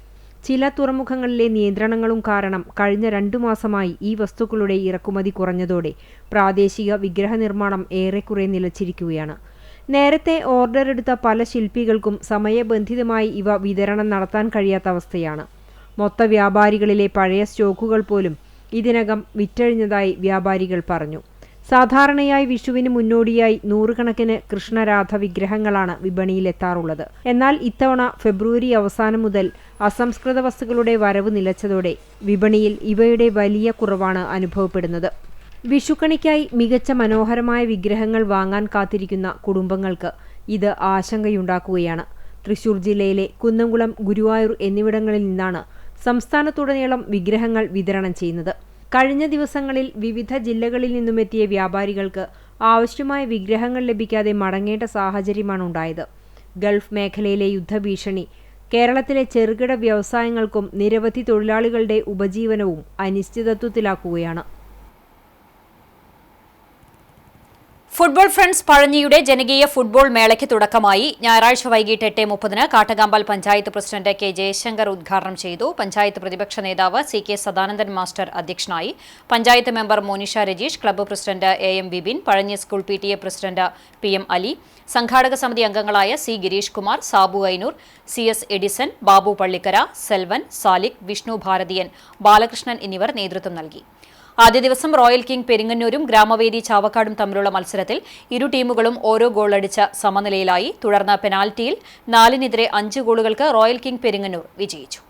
ചില തുറമുഖങ്ങളിലെ നിയന്ത്രണങ്ങളും കാരണം കഴിഞ്ഞ 2 മാസമായി ഈ വസ്തുക്കളുടെ ഇറക്കുമതി കുറഞ്ഞതോടെ പ്രാദേശിക വിഗ്രഹ നിർമ്മാണം ഏറെക്കുറെ നിലച്ചിരിക്കുകയാണ്. നേരത്തെ ഓർഡർ എടുത്ത പല ശില്പികൾക്കും സമയബന്ധിതമായി ഇവ വിതരണം നടത്താൻ കഴിയാത്ത അവസ്ഥയാണ്. മൊത്ത വ്യാപാരികളിലെ പഴയ സ്റ്റോക്കുകൾ പോലും ഇതിനകം വിറ്റഴിഞ്ഞതായി വ്യാപാരികൾ പറഞ്ഞു. സാധാരണയായി വിഷുവിന് മുന്നോടിയായി 100 കണക്കിന് കൃഷ്ണരാധ വിഗ്രഹങ്ങളാണ് വിപണിയിലെത്താറുള്ളത്. എന്നാൽ ഇത്തവണ ഫെബ്രുവരി അവസാനം മുതൽ അസംസ്കൃത വസ്തുക്കളുടെ വരവ് നിലച്ചതോടെ വിപണിയിൽ ഇവയുടെ വലിയ കുറവാണ് അനുഭവപ്പെടുന്നത്. വിഷുക്കണിക്കായി മികച്ച മനോഹരമായ വിഗ്രഹങ്ങൾ വാങ്ങാൻ കാത്തിരിക്കുന്ന കുടുംബങ്ങൾക്ക് ഇത് ആശങ്കയുണ്ടാക്കുകയാണ്. തൃശൂർ ജില്ലയിലെ കുന്നംകുളം, ഗുരുവായൂർ എന്നിവിടങ്ങളിൽ നിന്നാണ് സംസ്ഥാനത്തുടനീളം വിഗ്രഹങ്ങൾ വിതരണം ചെയ്യുന്നത്. കഴിഞ്ഞ ദിവസങ്ങളിൽ വിവിധ ജില്ലകളിൽ നിന്നുമെത്തിയ വ്യാപാരികൾക്ക് ആവശ്യമായ വിഗ്രഹങ്ങൾ ലഭിക്കാതെ മടങ്ങേണ്ട സാഹചര്യമാണ് ഉണ്ടായത്. ഗൾഫ് മേഖലയിലെ യുദ്ധഭീഷണി കേരളത്തിലെ ചെറുകിട വ്യവസായങ്ങൾക്കും നിരവധി തൊഴിലാളികളുടെ ഉപജീവനവും അനിശ്ചിതത്വത്തിലാക്കുകയാണ്. ഫുട്ബോൾ ഫ്രണ്ട്സ് പഴഞ്ഞിയുടെ ജനകീയ ഫുട്ബോൾ മേളയ്ക്ക് തുടക്കമായി. ഞായറാഴ്ച വൈകിട്ട് 8:30 കാട്ടകാമ്പാൽ പഞ്ചായത്ത് പ്രസിഡന്റ് കെ ജയശങ്കർ ഉദ്ഘാടനം ചെയ്തു. പഞ്ചായത്ത് പ്രതിപക്ഷ നേതാവ് CK സദാനന്ദൻ മാസ്റ്റർ അധ്യക്ഷനായി. Panchayat member Monisha Rajeesh, club president AM Vipin, Pazhanji school PTA president PM Ali, സംഘാടക സമിതി അംഗങ്ങളായ C Girish Kumar, Sabu Ainoor, CS Edison, Babu Pallikkara, Selvan, Salik, Vishnu Bharathiyan, Balakrishnan എന്നിവർ നേതൃത്വം നൽകി. ആദ്യ ദിവസം റോയൽ കിങ് പെരിങ്ങന്നൂരും ഗ്രാമവേദി ചാവക്കാടും തമ്മിലുള്ള മത്സരത്തിൽ ഇരു ടീമുകളും ഓരോ ഗോളടിച്ച സമനിലയിലായി. തുടർന്ന് പെനാൽറ്റിയിൽ 4-നെതിരെ 5 ഗോളുകൾക്ക് റോയൽ കിങ് പെരിങ്ങന്നൂർ വിജയിച്ചു.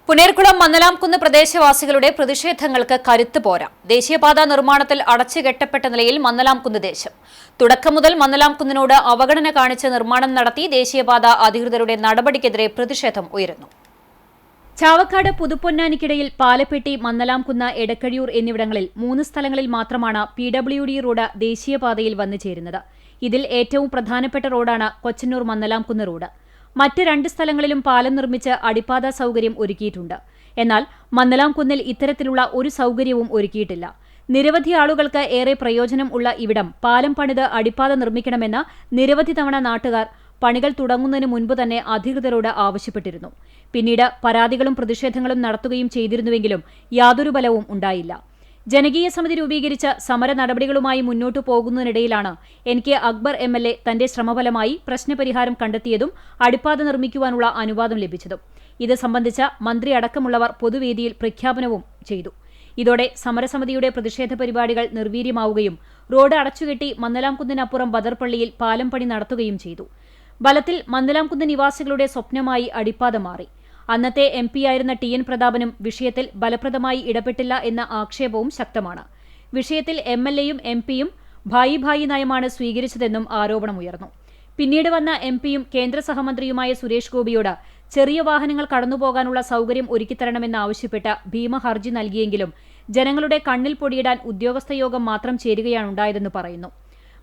പുനേർകുളം മന്നലാംകുന്ന് പ്രദേശവാസികളുടെ പ്രതിഷേധങ്ങൾക്ക് കരുത്ത് പോരാ. ദേശീയപാത നിർമ്മാണത്തിൽ അടച്ചുകെട്ടപ്പെട്ട നിലയിൽ മന്നലാംകുന്ന് ദേശം. തുടക്കം മുതൽ മന്നലാംകുന്നിനോട് അവഗണന കാണിച്ച് നിർമ്മാണം നടത്തി ദേശീയപാത അധികൃതരുടെ നടപടിക്കെതിരെ പ്രതിഷേധം ഉയരുന്നു. ചാവക്കാട് പുതുപ്പൊന്നാനിക്കിടയിൽ പാലപ്പെട്ടി, മന്നലാംകുന്ന്, എടക്കഴിയൂർ എന്നിവിടങ്ങളിൽ 3 സ്ഥലങ്ങളിൽ മാത്രമാണ് PWD റോഡ് ദേശീയപാതയിൽ വന്നു ചേരുന്നത്. ഇതിൽ ഏറ്റവും പ്രധാനപ്പെട്ട റോഡാണ് കൊച്ചന്നൂർ മന്നലാംകുന്ന് റോഡ്. മറ്റ് 2 സ്ഥലങ്ങളിലും പാലം നിർമ്മിച്ച് അടിപ്പാത സൗകര്യം ഒരുക്കിയിട്ടുണ്ട്. എന്നാൽ മന്നലാംകുന്നിൽ ഇത്തരത്തിലുള്ള ഒരു സൗകര്യവും ഒരുക്കിയിട്ടില്ല. നിരവധി ആളുകൾക്ക് ഏറെ പ്രയോജനം ഉള്ള ഇവിടം പാലം പണിത് അടിപ്പാത നിർമ്മിക്കണമെന്ന് നിരവധി തവണ നാട്ടുകാർ പണികൾ തുടങ്ങുന്നതിന് മുൻപ് തന്നെ അധികൃതരോട് ആവശ്യപ്പെട്ടിരുന്നു. പിന്നീട് പരാതികളും പ്രതിഷേധങ്ങളും നടത്തുകയും ചെയ്തിരുന്നുവെങ്കിലും യാതൊരു ഫലവും ഉണ്ടായില്ല. ജനകീയ സമിതി രൂപീകരിച്ച സമര നടപടികളുമായി മുന്നോട്ടു പോകുന്നതിനിടയിലാണ് NK അക്ബർ MLA തന്റെ ശ്രമഫലമായി പ്രശ്നപരിഹാരം കണ്ടെത്തിയതും അടിപ്പാത നിർമ്മിക്കുവാനുള്ള അനുവാദം ലഭിച്ചതും. ഇത് സംബന്ധിച്ച മന്ത്രി അടക്കമുള്ളവർ പൊതുവേദിയിൽ പ്രഖ്യാപനവും ചെയ്തു. ഇതോടെ സമരസമിതിയുടെ പ്രതിഷേധ പരിപാടികൾ നിർവീര്യമാവുകയും റോഡ് അടച്ചുകെട്ടി മന്നലാംകുന്നിനപ്പുറം ബദർപള്ളിയിൽ പാലം പണി നടത്തുകയും ചെയ്തു. ഫലത്തിൽ മന്നലാംകുന്ന് നിവാസികളുടെ സ്വപ്നമായി അടിപ്പാത മാറി. അന്നത്തെ MP ആയിരുന്ന TN പ്രതാപനും വിഷയത്തിൽ ഫലപ്രദമായി ഇടപെട്ടില്ല എന്ന ആക്ഷേപവും ശക്തമാണ്. വിഷയത്തിൽ MLAയും MPയും ഭായി നയമാണ് സ്വീകരിച്ചതെന്നും ആരോപണമുയർന്നു. പിന്നീട് വന്ന MPയും കേന്ദ്ര സഹമന്ത്രിയുമായ സുരേഷ് ഗോപിയോട് ചെറിയ വാഹനങ്ങൾ കടന്നുപോകാനുള്ള സൗകര്യം ഒരുക്കിത്തരണമെന്നാവശ്യപ്പെട്ട് ഭീമ ഹർജി നൽകിയെങ്കിലും ജനങ്ങളുടെ കണ്ണിൽ പൊടിയിടാൻ ഉദ്യോഗസ്ഥയോഗം മാത്രം ചേരുകയാണുണ്ടായതെന്ന് പറയുന്നു.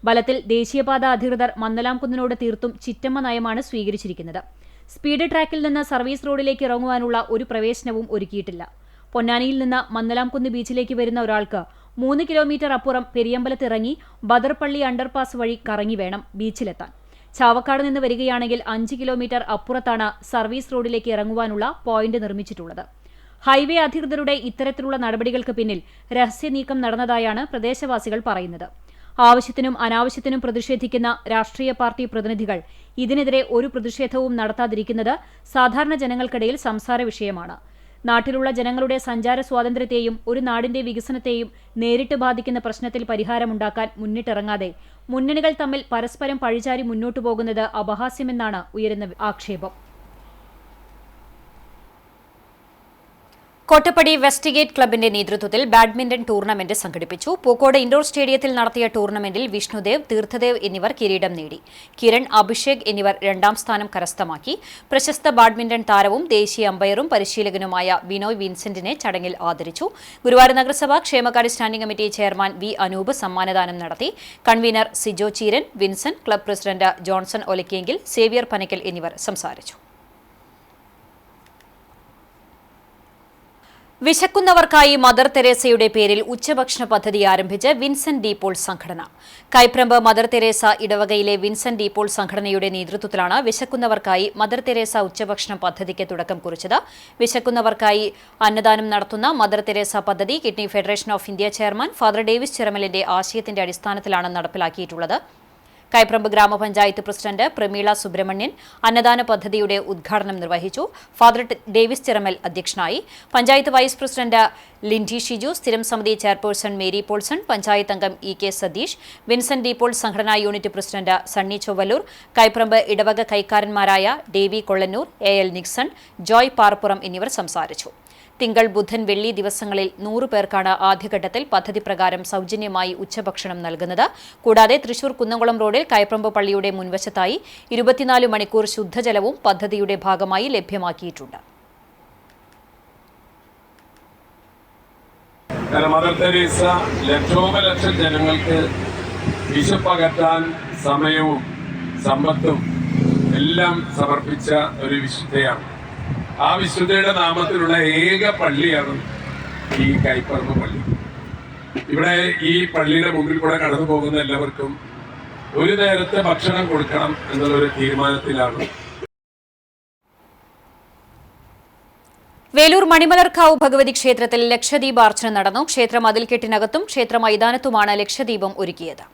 ഫലത്തിൽ ദേശീയപാത അധികൃതർ മന്നലാംകുന്നിനോട് തീർത്തും ചിറ്റമ്മ നയമാണ് സ്വീകരിച്ചിരിക്കുന്നത്. സ്പീഡ് ട്രാക്കിൽ നിന്ന് സർവീസ് റോഡിലേക്ക് ഇറങ്ങുവാനുള്ള ഒരു പ്രവേശനവും ഒരുക്കിയിട്ടില്ല. പൊന്നാനിയിൽ നിന്ന് മന്നലാംകുന്ന് ബീച്ചിലേക്ക് വരുന്ന ഒരാൾക്ക് 3 കിലോമീറ്റർ അപ്പുറം പെരിയമ്പലത്ത് ഇറങ്ങി ബദർപള്ളി അണ്ടർപാസ് വഴി കറങ്ങി വേണം ബീച്ചിലെത്താൻ. ചാവക്കാട് നിന്ന് വരികയാണെങ്കിൽ 5 കിലോമീറ്റർ അപ്പുറത്താണ് സർവീസ് റോഡിലേക്ക് ഇറങ്ങുവാനുള്ള പോയിന്റ് നിർമ്മിച്ചിട്ടുള്ളത്. ഹൈവേ അധികൃതരുടെ ഇത്തരത്തിലുള്ള നടപടികൾക്ക് പിന്നിൽ രഹസ്യനീക്കം നടന്നതായാണ് പ്രദേശവാസികൾ പറയുന്നത്. ആവശ്യത്തിനും അനാവശ്യത്തിനും പ്രതിഷേധിക്കുന്ന രാഷ്ട്രീയ പാർട്ടി പ്രതിനിധികൾ ഇതിനെതിരെ ഒരു പ്രതിഷേധവും നടത്താതിരിക്കുന്നത് സാധാരണ ജനങ്ങൾക്കിടയിൽ സംസാര വിഷയമാണ്. നാട്ടിലുള്ള ജനങ്ങളുടെ സഞ്ചാര സ്വാതന്ത്ര്യത്തെയും ഒരു നാടിന്റെ വികസനത്തെയും നേരിട്ട് ബാധിക്കുന്ന പ്രശ്നത്തിൽ പരിഹാരമുണ്ടാക്കാൻ മുന്നിട്ടിറങ്ങാതെ മുന്നണികൾ തമ്മിൽ പരസ്പരം പഴിചാരി മുന്നോട്ടു പോകുന്നത് അപഹാസ്യമെന്നാണ് ഉയരുന്ന ആക്ഷേപം. കോട്ടപ്പടി വെസ്റ്റ്ഗേറ്റ് ക്ലബിന്റെ നേതൃത്വത്തിൽ ബാഡ്മിന്റൺ ടൂർണമെന്റ് സംഘടിപ്പിച്ചു. പൂക്കോട് ഇൻഡോർ സ്റ്റേഡിയത്തിൽ നടത്തിയ ടൂർണമെന്റിൽ വിഷ്ണുദേവ്, തീർത്ഥദേവ് എന്നിവർ കിരീടം നേടി. കിരൺ, അഭിഷേക് എന്നിവർ 2ാം സ്ഥാനം കരസ്ഥമാക്കി. പ്രശസ്ത ബാഡ്മിന്റൺ താരവും ദേശീയ അമ്പയറും പരിശീലകനുമായ ബിനോയ് വിൻസെന്റിനെ ചടങ്ങിൽ ആദരിച്ചു. ഗുരുവായൂർ നഗരസഭ ക്ഷേമകാര്യ standing committee chairman V Anoop സമ്മാനദാനം നടത്തി. Convener Sijo Cheeran, Vincent, club president Johnson ഒലക്കിയെങ്കിൽ, സേവ്യർ പനക്കൽ എന്നിവർ സംസാരിച്ചു. വിശക്കുന്നവർക്കായി മദർ തെരേസയുടെ പേരിൽ ഉച്ചഭക്ഷണ പദ്ധതി ആരംഭിച്ച് വിൻസെന്റ് ഡി പോൾ സംഘടന. കൈപ്രമ്പ് മദർ തെരേസ ഇടവകയിലെ വിൻസെന്റ് ഡി പോൾ സംഘടനയുടെ നേതൃത്വത്തിലാണ് വിശക്കുന്നവർക്കായി മദർ തെരേസ ഉച്ചഭക്ഷണ പദ്ധതിക്ക് തുടക്കം കുറിച്ചത്. വിശക്കുന്നവർക്കായി അന്നദാനം നടത്തുന്ന മദർ തെരേസ പദ്ധതി Kidney Federation of India chairman father Davis ചിറമലിന്റെ ആശയത്തിന്റെ അടിസ്ഥാനത്തിലാണ് നടപ്പിലാക്കിയിട്ടുള്ളത്. കൈപ്രമ്പ് ഗ്രാമപഞ്ചായത്ത് പ്രസിഡന്റ് പ്രമീള സുബ്രഹ്മണ്യൻ അന്നദാന പദ്ധതിയുടെ ഉദ്ഘാടനം നിർവഹിച്ചു. ഫാദർ ഡേവിസ് ചിറമൽ അധ്യക്ഷനായി. പഞ്ചായത്ത് വൈസ് പ്രസിഡന്റ് ലിൻഡി ഷിജു, സ്ഥിരം സമിതി ചെയർപേഴ്സൺ മേരി പോൾസൺ, പഞ്ചായത്ത് അംഗം EK Satheesh, Vincent D Paul സംഘടനാ യൂണിറ്റ് പ്രസിഡന്റ് സണ്ണി ചൊവ്വലൂർ, കൈപ്രമ്പ് ഇടവക കൈക്കാരന്മാരായ Davy Kollannur, AL Nixon, Joy Parappuram എന്നിവർ സംസാരിച്ചു. തിങ്കൾ, ബുധൻ, വെള്ളി ദിവസങ്ങളിൽ 100 പേർക്കാണ് ആദ്യഘട്ടത്തിൽ പദ്ധതി പ്രകാരം സൗജന്യമായി ഉച്ചഭക്ഷണം നൽകുന്നത്. കൂടാതെ തൃശൂർ കുന്നംകുളം റോഡിൽ കൈപ്രമ്പ് പള്ളിയുടെ മുൻവശത്തായി 24 മണിക്കൂർ ശുദ്ധജലവും പദ്ധതിയുടെ ഭാഗമായി ലഭ്യമാക്കിയിട്ടുണ്ട്. മദർ തെരേസ ലക്ഷോപലക്ഷം ജനങ്ങൾക്ക് വിശപ്പകറ്റാൻ സമയവും സമ്പത്തും എല്ലാം സമർപ്പിച്ച ഒരു വിശുദ്ധയാണ്. ആ വിശുദ്ധയുടെ നാമത്തിലുള്ള ഏക പള്ളിയാണ് ഈ കൈപ്പറമ്പ് പള്ളി. ഇവിടെ ഈ പള്ളിയുടെ മുമ്പിൽ കൂടെ കടന്നു പോകുന്ന എല്ലാവർക്കും ഒരു നേരത്തെ ഭക്ഷണം കൊടുക്കണം എന്നുള്ളൊരു തീരുമാനത്തിലാണ്. വേലൂർ മണിമലർക്കാവ് ഭഗവതി ക്ഷേത്രത്തിൽ ലക്ഷദീപാർച്ചന നടന്നു. ക്ഷേത്ര മതിൽക്കെട്ടിനകത്തും ക്ഷേത്ര മൈതാനത്തുമാണ് ലക്ഷദീപം ഒരുക്കിയത്.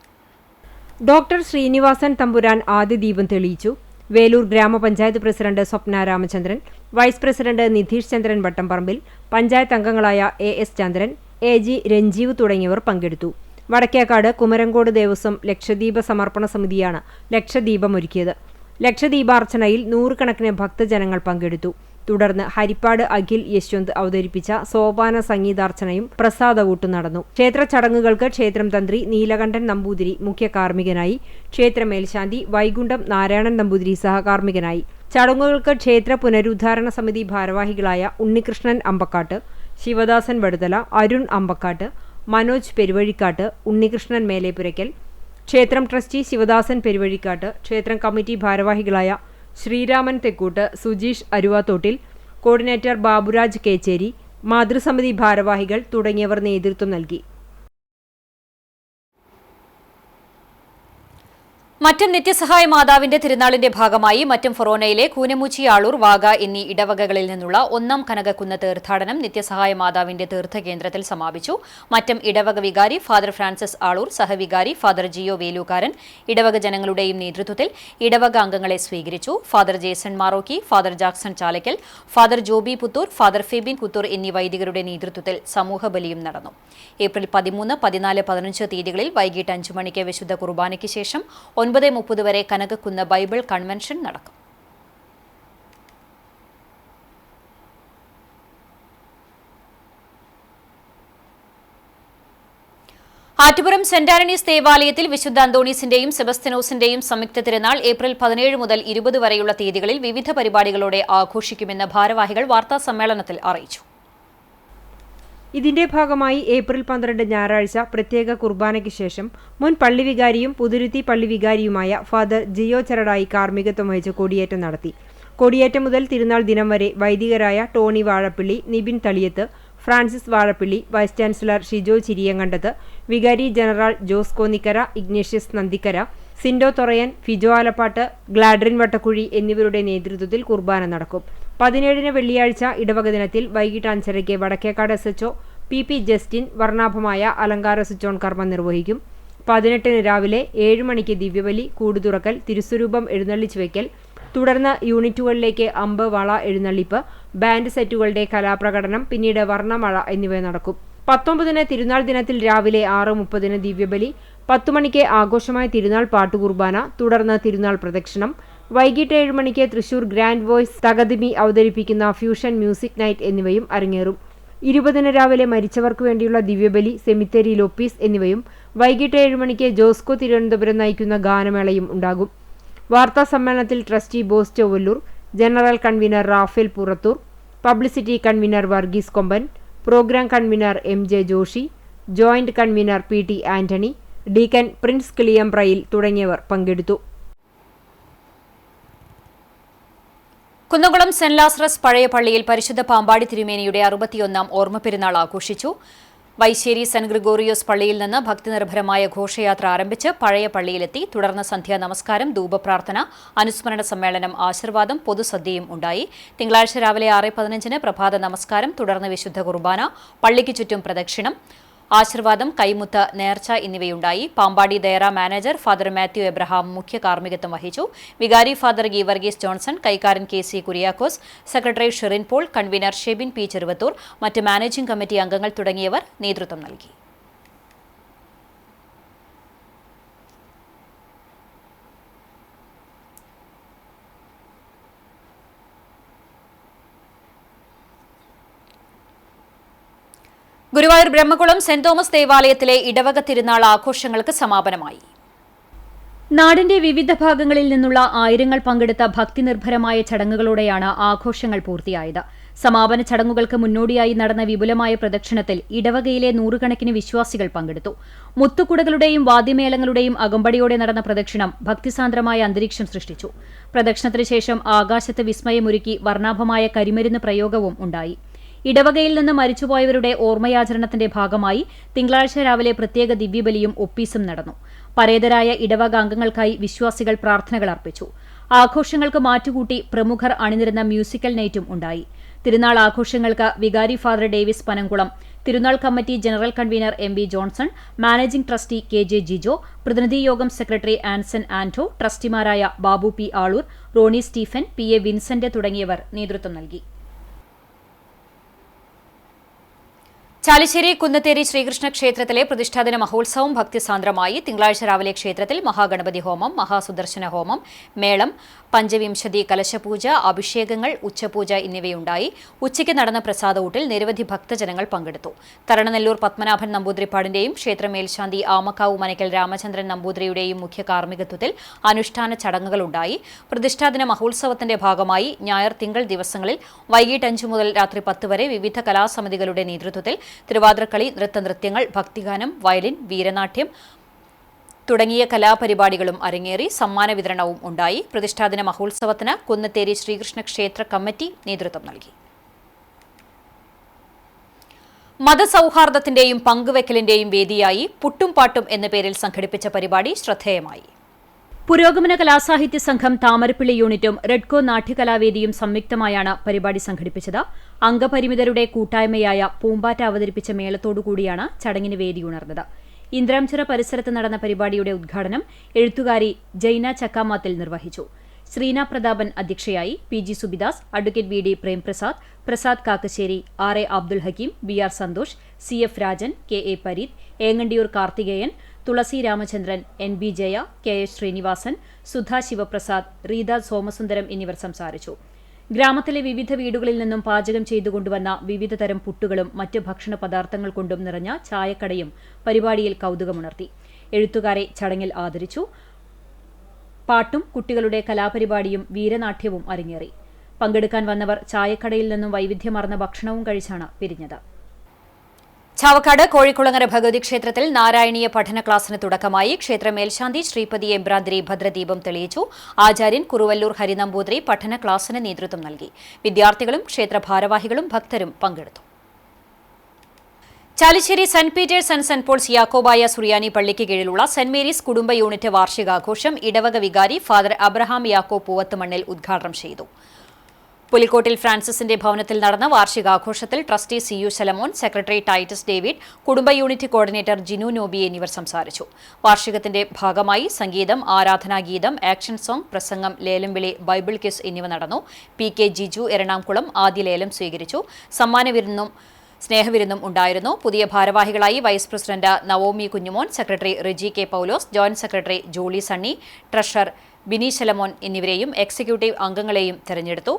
ഡോക്ടർ ശ്രീനിവാസൻ തമ്പുരാൻ ആദ്യ ദീപം തെളിയിച്ചു. വേലൂർ ഗ്രാമപഞ്ചായത്ത് പ്രസിഡന്റ് സ്വപ്ന രാമചന്ദ്രൻ, വൈസ് പ്രസിഡന്റ് നിധീഷ് ചന്ദ്രൻ വട്ടംപറമ്പിൽ, പഞ്ചായത്ത് അംഗങ്ങളായ എസ് ചന്ദ്രൻ, ജി രഞ്ജീവ് തുടങ്ങിയവർ പങ്കെടുത്തു. വടക്കേക്കാട് കുമരങ്കോട് ദേവസ്വം ലക്ഷദീപ സമർപ്പണ സമിതിയാണ് ലക്ഷദീപം ഒരുക്കിയത്. ലക്ഷദീപാർച്ചനയിൽ 100 കണക്കിന് ഭക്തജനങ്ങൾ പങ്കെടുത്തു. തുടർന്ന് ഹരിപ്പാട് അഖിൽ യശ്വന്ത് അവതരിപ്പിച്ച സോപാന സംഗീതാർച്ചനയും പ്രസാദകൂട്ടും നടന്നു. ക്ഷേത്ര ചടങ്ങുകൾക്ക് ക്ഷേത്രം തന്ത്രി നീലകണ്ഠൻ നമ്പൂതിരി മുഖ്യ കാർമ്മികനായി, ക്ഷേത്ര മേൽശാന്തി വൈകുണ്ഠം നാരായണൻ നമ്പൂതിരി സഹകാർമ്മികനായി. ചടങ്ങുകൾക്ക് ക്ഷേത്ര പുനരുദ്ധാരണ സമിതി ഭാരവാഹികളായ ഉണ്ണികൃഷ്ണൻ അമ്പക്കാട്ട്, ശിവദാസൻ വടുതല, അരുൺ അമ്പക്കാട്ട്, മനോജ് പെരുവഴിക്കാട്ട്, ഉണ്ണികൃഷ്ണൻ മേലേപ്പുരയ്ക്കൽ, ക്ഷേത്രം ട്രസ്റ്റി ശിവദാസൻ പെരുവഴിക്കാട്ട്, ക്ഷേത്രം കമ്മിറ്റി ഭാരവാഹികളായ ശ്രീരാമൻ തെക്കൂട്ട്, സുജീഷ് അരുവാത്തോട്ടിൽ, കോർഡിനേറ്റർ ബാബുരാജ് കേച്ചേരി, മാതൃസമിതി ഭാരവാഹികൾ തുടങ്ങിയവർ നേതൃത്വം നൽകി. മറ്റം നിത്യസഹായ മാതാവിന്റെ തിരുനാളിന്റെ ഭാഗമായി മറ്റം ഫൊറോനയിലെ കൂനമുച്ചി, ആളൂർ, വാഗ എന്നീ ഇടവകകളിൽ നിന്നുള്ള 1-ാം കനകക്കുന്ന് തീർത്ഥാടനം നിത്യസഹായ മാതാവിന്റെ തീർത്ഥകേന്ദ്രത്തിൽ സമാപിച്ചു. മറ്റം ഇടവക വികാരി ഫാദർ ഫ്രാൻസിസ് ആളൂർ, സഹവികാരി ഫാദർ ജിയോ വേലൂക്കാരൻ ഇടവക ജനങ്ങളുടെയും നേതൃത്വത്തിൽ ഇടവക അംഗങ്ങളെ സ്വീകരിച്ചു. Father Jason Marokki, father Jackson Chalakkal, father Joby Puthur, father Febin Puthur എന്നീ വൈദികരുടെ നേതൃത്വത്തിൽ സമൂഹബലിയും നടന്നു. ഏപ്രിൽ 13, 14, 15 തീയതികളിൽ വൈകിട്ട് 5 മണിക്ക് വിശുദ്ധ കുർബാനയ്ക്ക് ശേഷം 9:30 വരെ കനകക്കുന്ന് ബൈബിൾ കൺവെൻഷൻ നടക്കും. ആറ്റുപുറം സെന്റ് ആന്റണീസ് ദേവാലയത്തിൽ വിശുദ്ധ അന്തോണീസിന്റെയും സെബസ്ത്യനോസിന്റെയും സംയുക്ത തിരുനാൾ ഏപ്രിൽ 17 മുതൽ 20 വരെയുള്ള തീയതികളിൽ വിവിധ പരിപാടികളോടെ ആഘോഷിക്കുമെന്ന് ഭാരവാഹികൾ വാർത്താസമ്മേളനത്തിൽ അറിയിച്ചു. ഇതിന്റെ ഭാഗമായി ഏപ്രിൽ 12 ഞായറാഴ്ച പ്രത്യേക കുർബാനയ്ക്ക് ശേഷം മുൻ പള്ളിവികാരിയും പുതുരുത്തി പള്ളിവികാരിയുമായ ഫാദർ ജിയോ ചെറടായി കാർമ്മികത്വം വഹിച്ച് കൊടിയേറ്റം നടത്തി. കൊടിയേറ്റം മുതൽ തിരുനാൾ ദിനം വരെ വൈദികരായ Tony Vazhappilly, Nibin Thaliyath, Francis Vazhappilly, vice chancellor Shijo Chiriyankandath, വികാരി general Jose Konnikkara, Ignatius Nandikkara, Sindo Thorayan, Fijo Alappat, Gladrin Vattakuzhi എന്നിവരുടെ നേതൃത്വത്തിൽ കുർബാന നടക്കും. 17 വെള്ളിയാഴ്ച ഇടവക ദിനത്തിൽ വൈകിട്ട് 5:30 വടക്കേക്കാട് SHO PP ജസ്റ്റിൻ വർണ്ണാഭമായ അലങ്കാര സ്വിച്ച് ഓൺ കർമ്മം നിർവഹിക്കും. 18 രാവിലെ 7 മണിക്ക് ദിവ്യബലി, കൂടുതുറക്കൽ, തിരുസ്വരൂപം എഴുന്നള്ളിച്ചു വയ്ക്കൽ, തുടർന്ന് യൂണിറ്റുകളിലേക്ക് അമ്പ്, വള എഴുന്നള്ളിപ്പ്, ബാൻഡ് സെറ്റുകളുടെ കലാപ്രകടനം, പിന്നീട് വർണ്ണമഴ എന്നിവ നടക്കും. 19 തിരുനാൾ ദിനത്തിൽ രാവിലെ 6:30 ദിവ്യബലി, 10 മണിക്ക് ആഘോഷമായ തിരുനാൾ പാട്ടുകുർബാന, തുടർന്ന് തിരുനാൾ പ്രദക്ഷിണം, വൈകിട്ട് 7 മണിക്ക് തൃശൂർ ഗ്രാൻഡ് വോയ്സ് തകതിമി അവതരിപ്പിക്കുന്ന ഫ്യൂഷൻ മ്യൂസിക് നൈറ്റ് എന്നിവയും അരങ്ങേറും. 20 രാവിലെ മരിച്ചവർക്ക് വേണ്ടിയുള്ള ദിവ്യബലി, സെമിത്തേരി ലൊപ്പീസ് എന്നിവയും, വൈകിട്ട് 7 മണിക്ക് ജോസ്കോ തിരുവനന്തപുരം നയിക്കുന്ന ഗാനമേളയും ഉണ്ടാകും. വാർത്താ സമ്മേളനത്തിൽ trustee Bose Chovvallur, general convener Raphael Purathur, publicity convener Varghese Komban, programme convener MJ Joshy, joint convener PT Antony, deacon Prince കിളിയംപ്രയിൽ തുടങ്ങിയവർ പങ്കെടുത്തു. കുന്നംകുളം സെന്റ് ലാസറസ് പഴയ പള്ളിയിൽ പരിശുദ്ധ പാമ്പാടി തിരുമേനിയുടെ 61-ാം ഓർമ്മ പെരുന്നാൾ ആഘോഷിച്ചു. വൈശ്ശേരി സെന്റ് ഗ്രിഗോറിയോസ് പള്ളിയിൽ നിന്ന് ഭക്തിനിർഭരമായ ഘോഷയാത്ര ആരംഭിച്ച് പഴയ പള്ളിയിലെത്തി. തുടർന്ന് സന്ധ്യാ നമസ്കാരം, ധൂപപ്രാർത്ഥന, അനുസ്മരണ സമ്മേളനം, ആശീർവാദം, പൊതുസദ്യയും ഉണ്ടായി. തിങ്കളാഴ്ച രാവിലെ 6:15 പ്രഭാത നമസ്കാരം, തുടർന്ന് വിശുദ്ധ കുർബാന, പള്ളിക്ക് ചുറ്റും പ്രദക്ഷിണം, ആശീർവാദം, കൈമുത്ത്, നേർച്ച എന്നിവയുണ്ടായി. പാമ്പാടി ദയറ മാനേജർ ഫാദർ മാത്യു എബ്രഹാം മുഖ്യ കാർമ്മികത്വം വഹിച്ചു. വികാരി ഫാദർ ഗീവർഗീസ് ജോൺസൺ, കൈക്കാരൻ KC Kuriakose, secretary Sherin Paul, convener Shebin P Cheruvathur, മറ്റ് മാനേജിംഗ് കമ്മിറ്റി അംഗങ്ങൾ തുടങ്ങിയവർ നേതൃത്വം നൽകി. ഗുരുവായൂർ ബ്രഹ്മകുളം സെന്റ് തോമസ് ദേവാലയത്തിലെ ഇടവക തിരുനാൾ ആഘോഷങ്ങൾക്ക് സമാപനമായി. നാടിന്റെ വിവിധ ഭാഗങ്ങളിൽ നിന്നുള്ള ആയിരങ്ങൾ പങ്കെടുത്ത ഭക്തിനിർഭരമായ ചടങ്ങുകളോടെയാണ് ആഘോഷങ്ങൾ പൂർത്തിയായത്. സമാപന ചടങ്ങുകൾക്ക് മുന്നോടിയായി നടന്ന വിപുലമായ പ്രദക്ഷിണത്തിൽ ഇടവകയിലെ നൂറുകണക്കിന് വിശ്വാസികൾ പങ്കെടുത്തു. മുത്തുകുടകളുടെയും വാദ്യമേളങ്ങളുടെയും അകമ്പടിയോടെ നടന്ന പ്രദക്ഷിണം ഭക്തിസാന്ദ്രമായ അന്തരീക്ഷം സൃഷ്ടിച്ചു. പ്രദക്ഷിണത്തിന് ശേഷം ആകാശത്ത് വിസ്മയമൊരുക്കി വർണ്ണാഭമായ കരിമരുന്ന് പ്രയോഗവും ഉണ്ടായി. ഇടവകയിൽ നിന്ന് മരിച്ചുപോയവരുടെ ഓർമ്മയാചരണത്തിന്റെ ഭാഗമായി തിങ്കളാഴ്ച രാവിലെ പ്രത്യേക ദിവ്യബലിയും ഒപ്പീസും നടന്നു. പരേതരായ ഇടവക അംഗങ്ങൾക്കായി വിശ്വാസികൾ പ്രാർത്ഥനകൾ അർപ്പിച്ചു. ആഘോഷങ്ങൾക്ക് മാറ്റുകൂട്ടി പ്രമുഖർ അണിനിരുന്ന മ്യൂസിക്കൽ നൈറ്റും ഉണ്ടായി. തിരുനാൾ ആഘോഷങ്ങൾക്ക് വികാരി ഫാദർ ഡേവിസ് പനംകുളം, തിരുനാൾ committee general convener MB Johnson, managing trustee KJ Jijo, പ്രതിനിധി യോഗം സെക്രട്ടറി ആൻസൺ ആന്റോ, ട്രസ്റ്റിമാരായ Babu P Aloor, Ronnie Stephen, PA Vincent തുടങ്ങിയവർ നേതൃത്വം നൽകി. ചാലിശ്ശേരി കുന്നത്തേരി ശ്രീകൃഷ്ണ ക്ഷേത്രത്തിലെ പ്രതിഷ്ഠാദിന മഹോത്സവം ഭക്തിസാന്ദ്രമായി. തിങ്കളാഴ്ച രാവിലെ ക്ഷേത്രത്തിൽ മഹാഗണപതി ഹോമം, മഹാസുദർശന ഹോമം, മേളം, പഞ്ചവിംശതി കലശപൂജ, അഭിഷേകങ്ങൾ, ഉച്ചപൂജ എന്നിവയുണ്ടായി. ഉച്ചയ്ക്ക് നടന്ന പ്രസാദഊട്ടിൽ നിരവധി ഭക്തജനങ്ങൾ പങ്കെടുത്തു. തരണനെല്ലൂർ പത്മനാഭൻ നമ്പൂതിരിപ്പാടിന്റെയും ക്ഷേത്ര മേൽശാന്തി ആമക്കാവ് മനയ്ക്കൽ രാമചന്ദ്രൻ നമ്പൂതിരിയുടെയും മുഖ്യ കാർമ്മികത്വത്തിൽ അനുഷ്ഠാന ചടങ്ങുകളുണ്ടായി. പ്രതിഷ്ഠാദിന മഹോത്സവത്തിന്റെ ഭാഗമായി ഞായർ, തിങ്കൾ ദിവസങ്ങളിൽ വൈകിട്ട് 5 മുതൽ രാത്രി 10 വരെ വിവിധ കലാസമിതികളുടെ നേതൃത്വത്തിൽ തിരുവാതിരക്കളി, നൃത്തനൃത്യങ്ങൾ, ഭക്തിഗാനം, വയലിൻ, വീരനാട്യം തുടങ്ങിയ കലാപരിപാടികളും അരങ്ങേറി. സമ്മാന വിതരണവും ഉണ്ടായി. പ്രതിഷ്ഠാദിന മഹോത്സവത്തിന് കുന്നത്തേരി ശ്രീകൃഷ്ണ ക്ഷേത്ര കമ്മിറ്റി നേതൃത്വം നൽകി. മതസൗഹാർദ്ദത്തിന്റെയും പങ്കുവെക്കലിന്റെയും വേദിയായി പുട്ടും പാട്ടും എന്ന പേരിൽ സംഘടിപ്പിച്ച പരിപാടി ശ്രദ്ധേയമായി. പുരോഗമന കലാസാഹിത്യ സംഘം താമരപ്പിള്ളി യൂണിറ്റും റെഡ്കോ നാട്യകലാവേദിയും സംയുക്തമായാണ് പരിപാടി സംഘടിപ്പിച്ചത്. അംഗപരിമിതരുടെ കൂട്ടായ്മയായ പൂമ്പാറ്റ അവതരിപ്പിച്ച മേളത്തോടുകൂടിയാണ് ചടങ്ങിന് വേദിയുണർന്നത്. ഇന്ദ്രാംചിറ പരിസരത്ത് നടന്ന പരിപാടിയുടെ ഉദ്ഘാടനം എഴുത്തുകാരി ജൈന ചക്കാമാത്തിൽ നിർവഹിച്ചു. ശ്രീന പ്രതാപൻ അധ്യക്ഷയായി. PG Subidas, advocate VD Premprasad, Prasad Kakkassery, RA Abdul Hakeem, BR Santhosh, CF Rajan, KA Pareeth, Engandiyoor Karthikeyan, Thulasi Ramachandran, NB Jaya, KS Srinivasan, Sudha Sivaprasad, Reetha Somasundaram എന്നിവർ സംസാരിച്ചു. ഗ്രാമത്തിലെ വിവിധ വീടുകളിൽ നിന്നും പാചകം ചെയ്തുകൊണ്ടുവന്ന വിവിധ തരം പുട്ടുകളും മറ്റ് ഭക്ഷണ പദാർത്ഥങ്ങൾ കൊണ്ടും നിറഞ്ഞ ചായക്കടയും പരിപാടിയിൽ കൗതുകമുണർത്തി. എഴുത്തുകാരെ ചടങ്ങിൽ ആദരിച്ചു. പാട്ടും കുട്ടികളുടെ കലാപരിപാടിയും വീരനാട്യവും അരങ്ങേറി. പങ്കെടുക്കാൻ വന്നവർ ചായക്കടയിൽ നിന്നും വൈവിധ്യമാർന്ന ഭക്ഷണവും കഴിച്ചാണ് പിരിഞ്ഞത്. ചാവക്കാട് കോഴിക്കുളങ്ങര ഭഗവതി ക്ഷേത്രത്തിൽ നാരായണീയ പഠന ക്ലാസിന് തുടക്കമായി. ക്ഷേത്ര മേൽശാന്തി ശ്രീപതി എമ്പ്രാന്തിരി ഭദ്രദീപം തെളിയിച്ചു. ആചാര്യൻ കുറുവല്ലൂർ ഹരിനമ്പൂതിരി പഠന ക്ലാസിന് നേതൃത്വം നൽകി. വിദ്യാർത്ഥികളും ക്ഷേത്ര ഭാരവാഹികളും ഭക്തരും പങ്കെടുത്തു. Chalissery Saint Peter's and Saint Paul's Yakobaya Suriyani പള്ളിക്ക് കീഴിലുള്ള സെന്റ് മേരീസ് കുടുംബ യൂണിറ്റ് വാർഷികാഘോഷം ഇടവക വികാരി ഫാദർ അബ്രഹാം യാക്കോ പൂവത്തുമണ്ണിൽ ഉദ്ഘാടനം ചെയ്തു. പുലിക്കോട്ടിൽ ഫ്രാൻസിസിന്റെ ഭവനത്തിൽ നടന്ന വാർഷികാഘോഷത്തിൽ trustee CU Shalamon, secretary Titus David, കുടുംബ യൂണിറ്റ് കോർഡിനേറ്റർ ജിനു നോബി എന്നിവർ സംസാരിച്ചു. വാർഷികത്തിന്റെ ഭാഗമായി സംഗീതം, ആരാധനാഗീതം, ആക്ഷൻ സോങ്, പ്രസംഗം, ലേലം വിളി, ബൈബിൾ ക്വിസ് എന്നിവ നടന്നു. PK ജിജു എറണാകുളം ആദ്യ ലേലം സ്വീകരിച്ചു. സമ്മാനവിരുന്നും സ്നേഹവിരുന്നും ഉണ്ടായിരുന്നു. പുതിയ ഭാരവാഹികളായി vice president Naomi Kunjumon, secretary Riji K Paulose, joint secretary Jolly Sunny, treasurer Bini Shalamon എന്നിവരെയും എക്സിക്യൂട്ടീവ് അംഗങ്ങളെയും തെരഞ്ഞെടുത്തു.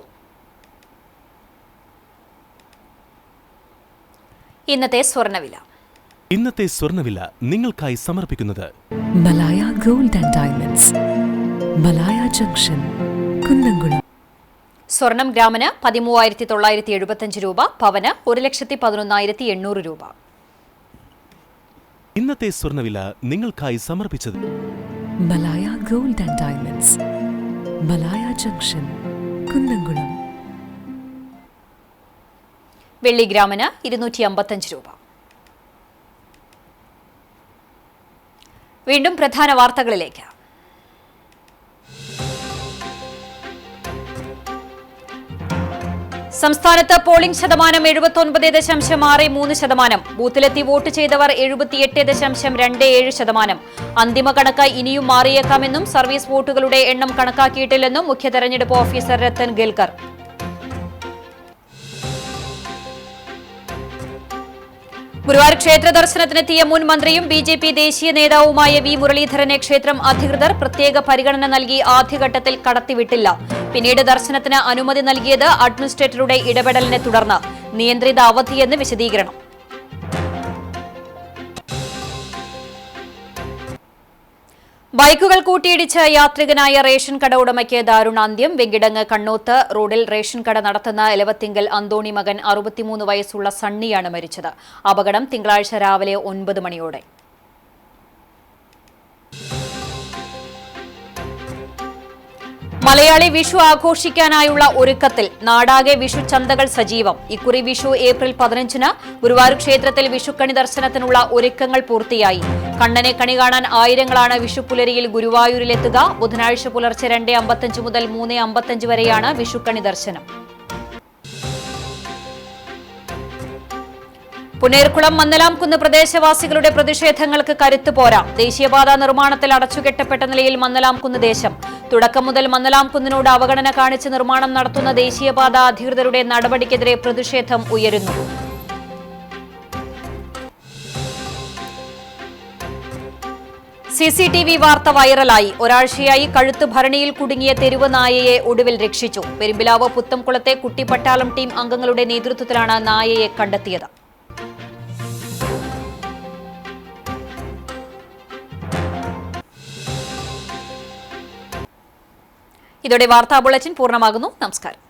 ഇന്നത്തെ സ്വർണ്ണവില നിങ്ങൾക്കായി സമർപ്പിക്കുന്നത് Malaya gold and diamonds, Malaya junction, Kunnamkulam. സ്വർണം ഗ്രാമിന് 13,975 രൂപ, പവന് 1,11,800 രൂപ. ഇന്നത്തെ സ്വർണ്ണവില നിങ്ങൾക്കായി സമർപ്പിച്ചത് Malaya gold and diamonds, Malaya junction, Kunnamkulam. വെള്ളി ഗ്രാമിന് 255 രൂപ. വീണ്ടും പ്രധാന വാർത്തകളിലേക്ക്. സംസ്ഥാനത്ത് പോളിംഗ് ശതമാനം 79.63%. ബൂത്തിലെത്തി വോട്ട് ചെയ്തവർ 78.27%. അന്തിമ കണക്ക് ഇനിയും മാറിയേക്കാമെന്നും സർവീസ് വോട്ടുകളുടെ എണ്ണം കണക്കാക്കിയിട്ടില്ലെന്നും മുഖ്യ തെരഞ്ഞെടുപ്പ് ഓഫീസർ രത്തൻ ഗേൽക്കർ. ഗുരുവായൂർ ക്ഷേത്ര ദർശനത്തിനെത്തിയ മുൻ മന്ത്രിയും BJP ദേശീയ നേതാവുമായ V മുരളീധരനെ ക്ഷേത്രം അധികൃതർ പ്രത്യേക പരിഗണന നൽകി ആദ്യഘട്ടത്തിൽ കടത്തിവിട്ടില്ല. പിന്നീട് ദർശനത്തിന് അനുമതി നൽകിയത് അഡ്മിനിസ്ട്രേറ്ററുടെ ഇടപെടലിനെ തുടർന്ന്. നിയന്ത്രിത അവധിയെന്ന് വിശദീകരണം. ബൈക്കുകൾ കൂട്ടിയിടിച്ച് യാത്രികനായ റേഷൻ കട ഉടമയ്ക്ക് ദാരുണാന്ത്യം. വെങ്കിടങ്ങ് കണ്ണോത്ത് റോഡിൽ റേഷൻ കട നടത്തുന്ന എലവത്തിങ്കൽ അന്തോണി മകൻ 63 വയസ്സുള്ള സണ്ണിയാണ് മരിച്ചത്. അപകടം തിങ്കളാഴ്ച രാവിലെ 9 മണിയോടെ. മലയാളി വിഷു ആഘോഷിക്കാനായുള്ള ഒരുക്കത്തിൽ നാടാകെ വിഷു ചന്തകൾ സജീവം. ഇക്കുറി വിഷു ഏപ്രിൽ 15-ന് ഗുരുവായൂർ ക്ഷേത്രത്തിൽ വിഷുക്കണി ദർശനത്തിനുള്ള ഒരുക്കങ്ങൾ പൂർത്തിയായി. കണ്ണനെ കണി കാണാൻ ആയിരങ്ങളാണ് വിഷുപ്പുലരിയിൽ ഗുരുവായൂരിലെത്തുക. ബുധനാഴ്ച പുലർച്ചെ 2:55 മുതൽ 3:55 വരെയാണ് വിഷുക്കണി ദർശനം. പുന്നേർകുളം മന്നലാംകുന്ന് പ്രദേശവാസികളുടെ പ്രതിഷേധങ്ങൾക്ക് കരുത്ത് പോരാ. ദേശീയപാത നിർമ്മാണത്തിൽ അടച്ചുകെട്ടപ്പെട്ട നിലയിൽ മന്നലാംകുന്ന് ദേശം. തുടക്കം മുതൽ മന്നലാംകുന്നിനോട് അവഗണന കാണിച്ച് നിർമ്മാണം നടത്തുന്ന ദേശീയപാത അധികൃതരുടെ നടപടിക്കെതിരെ പ്രതിഷേധം ഉയരുന്നു. CCTV വാർത്ത വൈറലായി. ഒരാഴ്ചയായി കഴുത്ത് ഭരണിയിൽ കുടുങ്ങിയ തെരുവ് നായയെ ഒടുവിൽ രക്ഷിച്ചു. പെരുമ്പിലാവ് പുത്തംകുളത്തെ കുട്ടിപ്പട്ടാളം ടീം അംഗങ്ങളുടെ നേതൃത്വത്തിലാണ് നായയെ കണ്ടെത്തിയത്. ഇതോടെ വാർത്താ ബുള്ളറ്റിൻ പൂർണ്ണമാകുന്നു. നമസ്കാരം.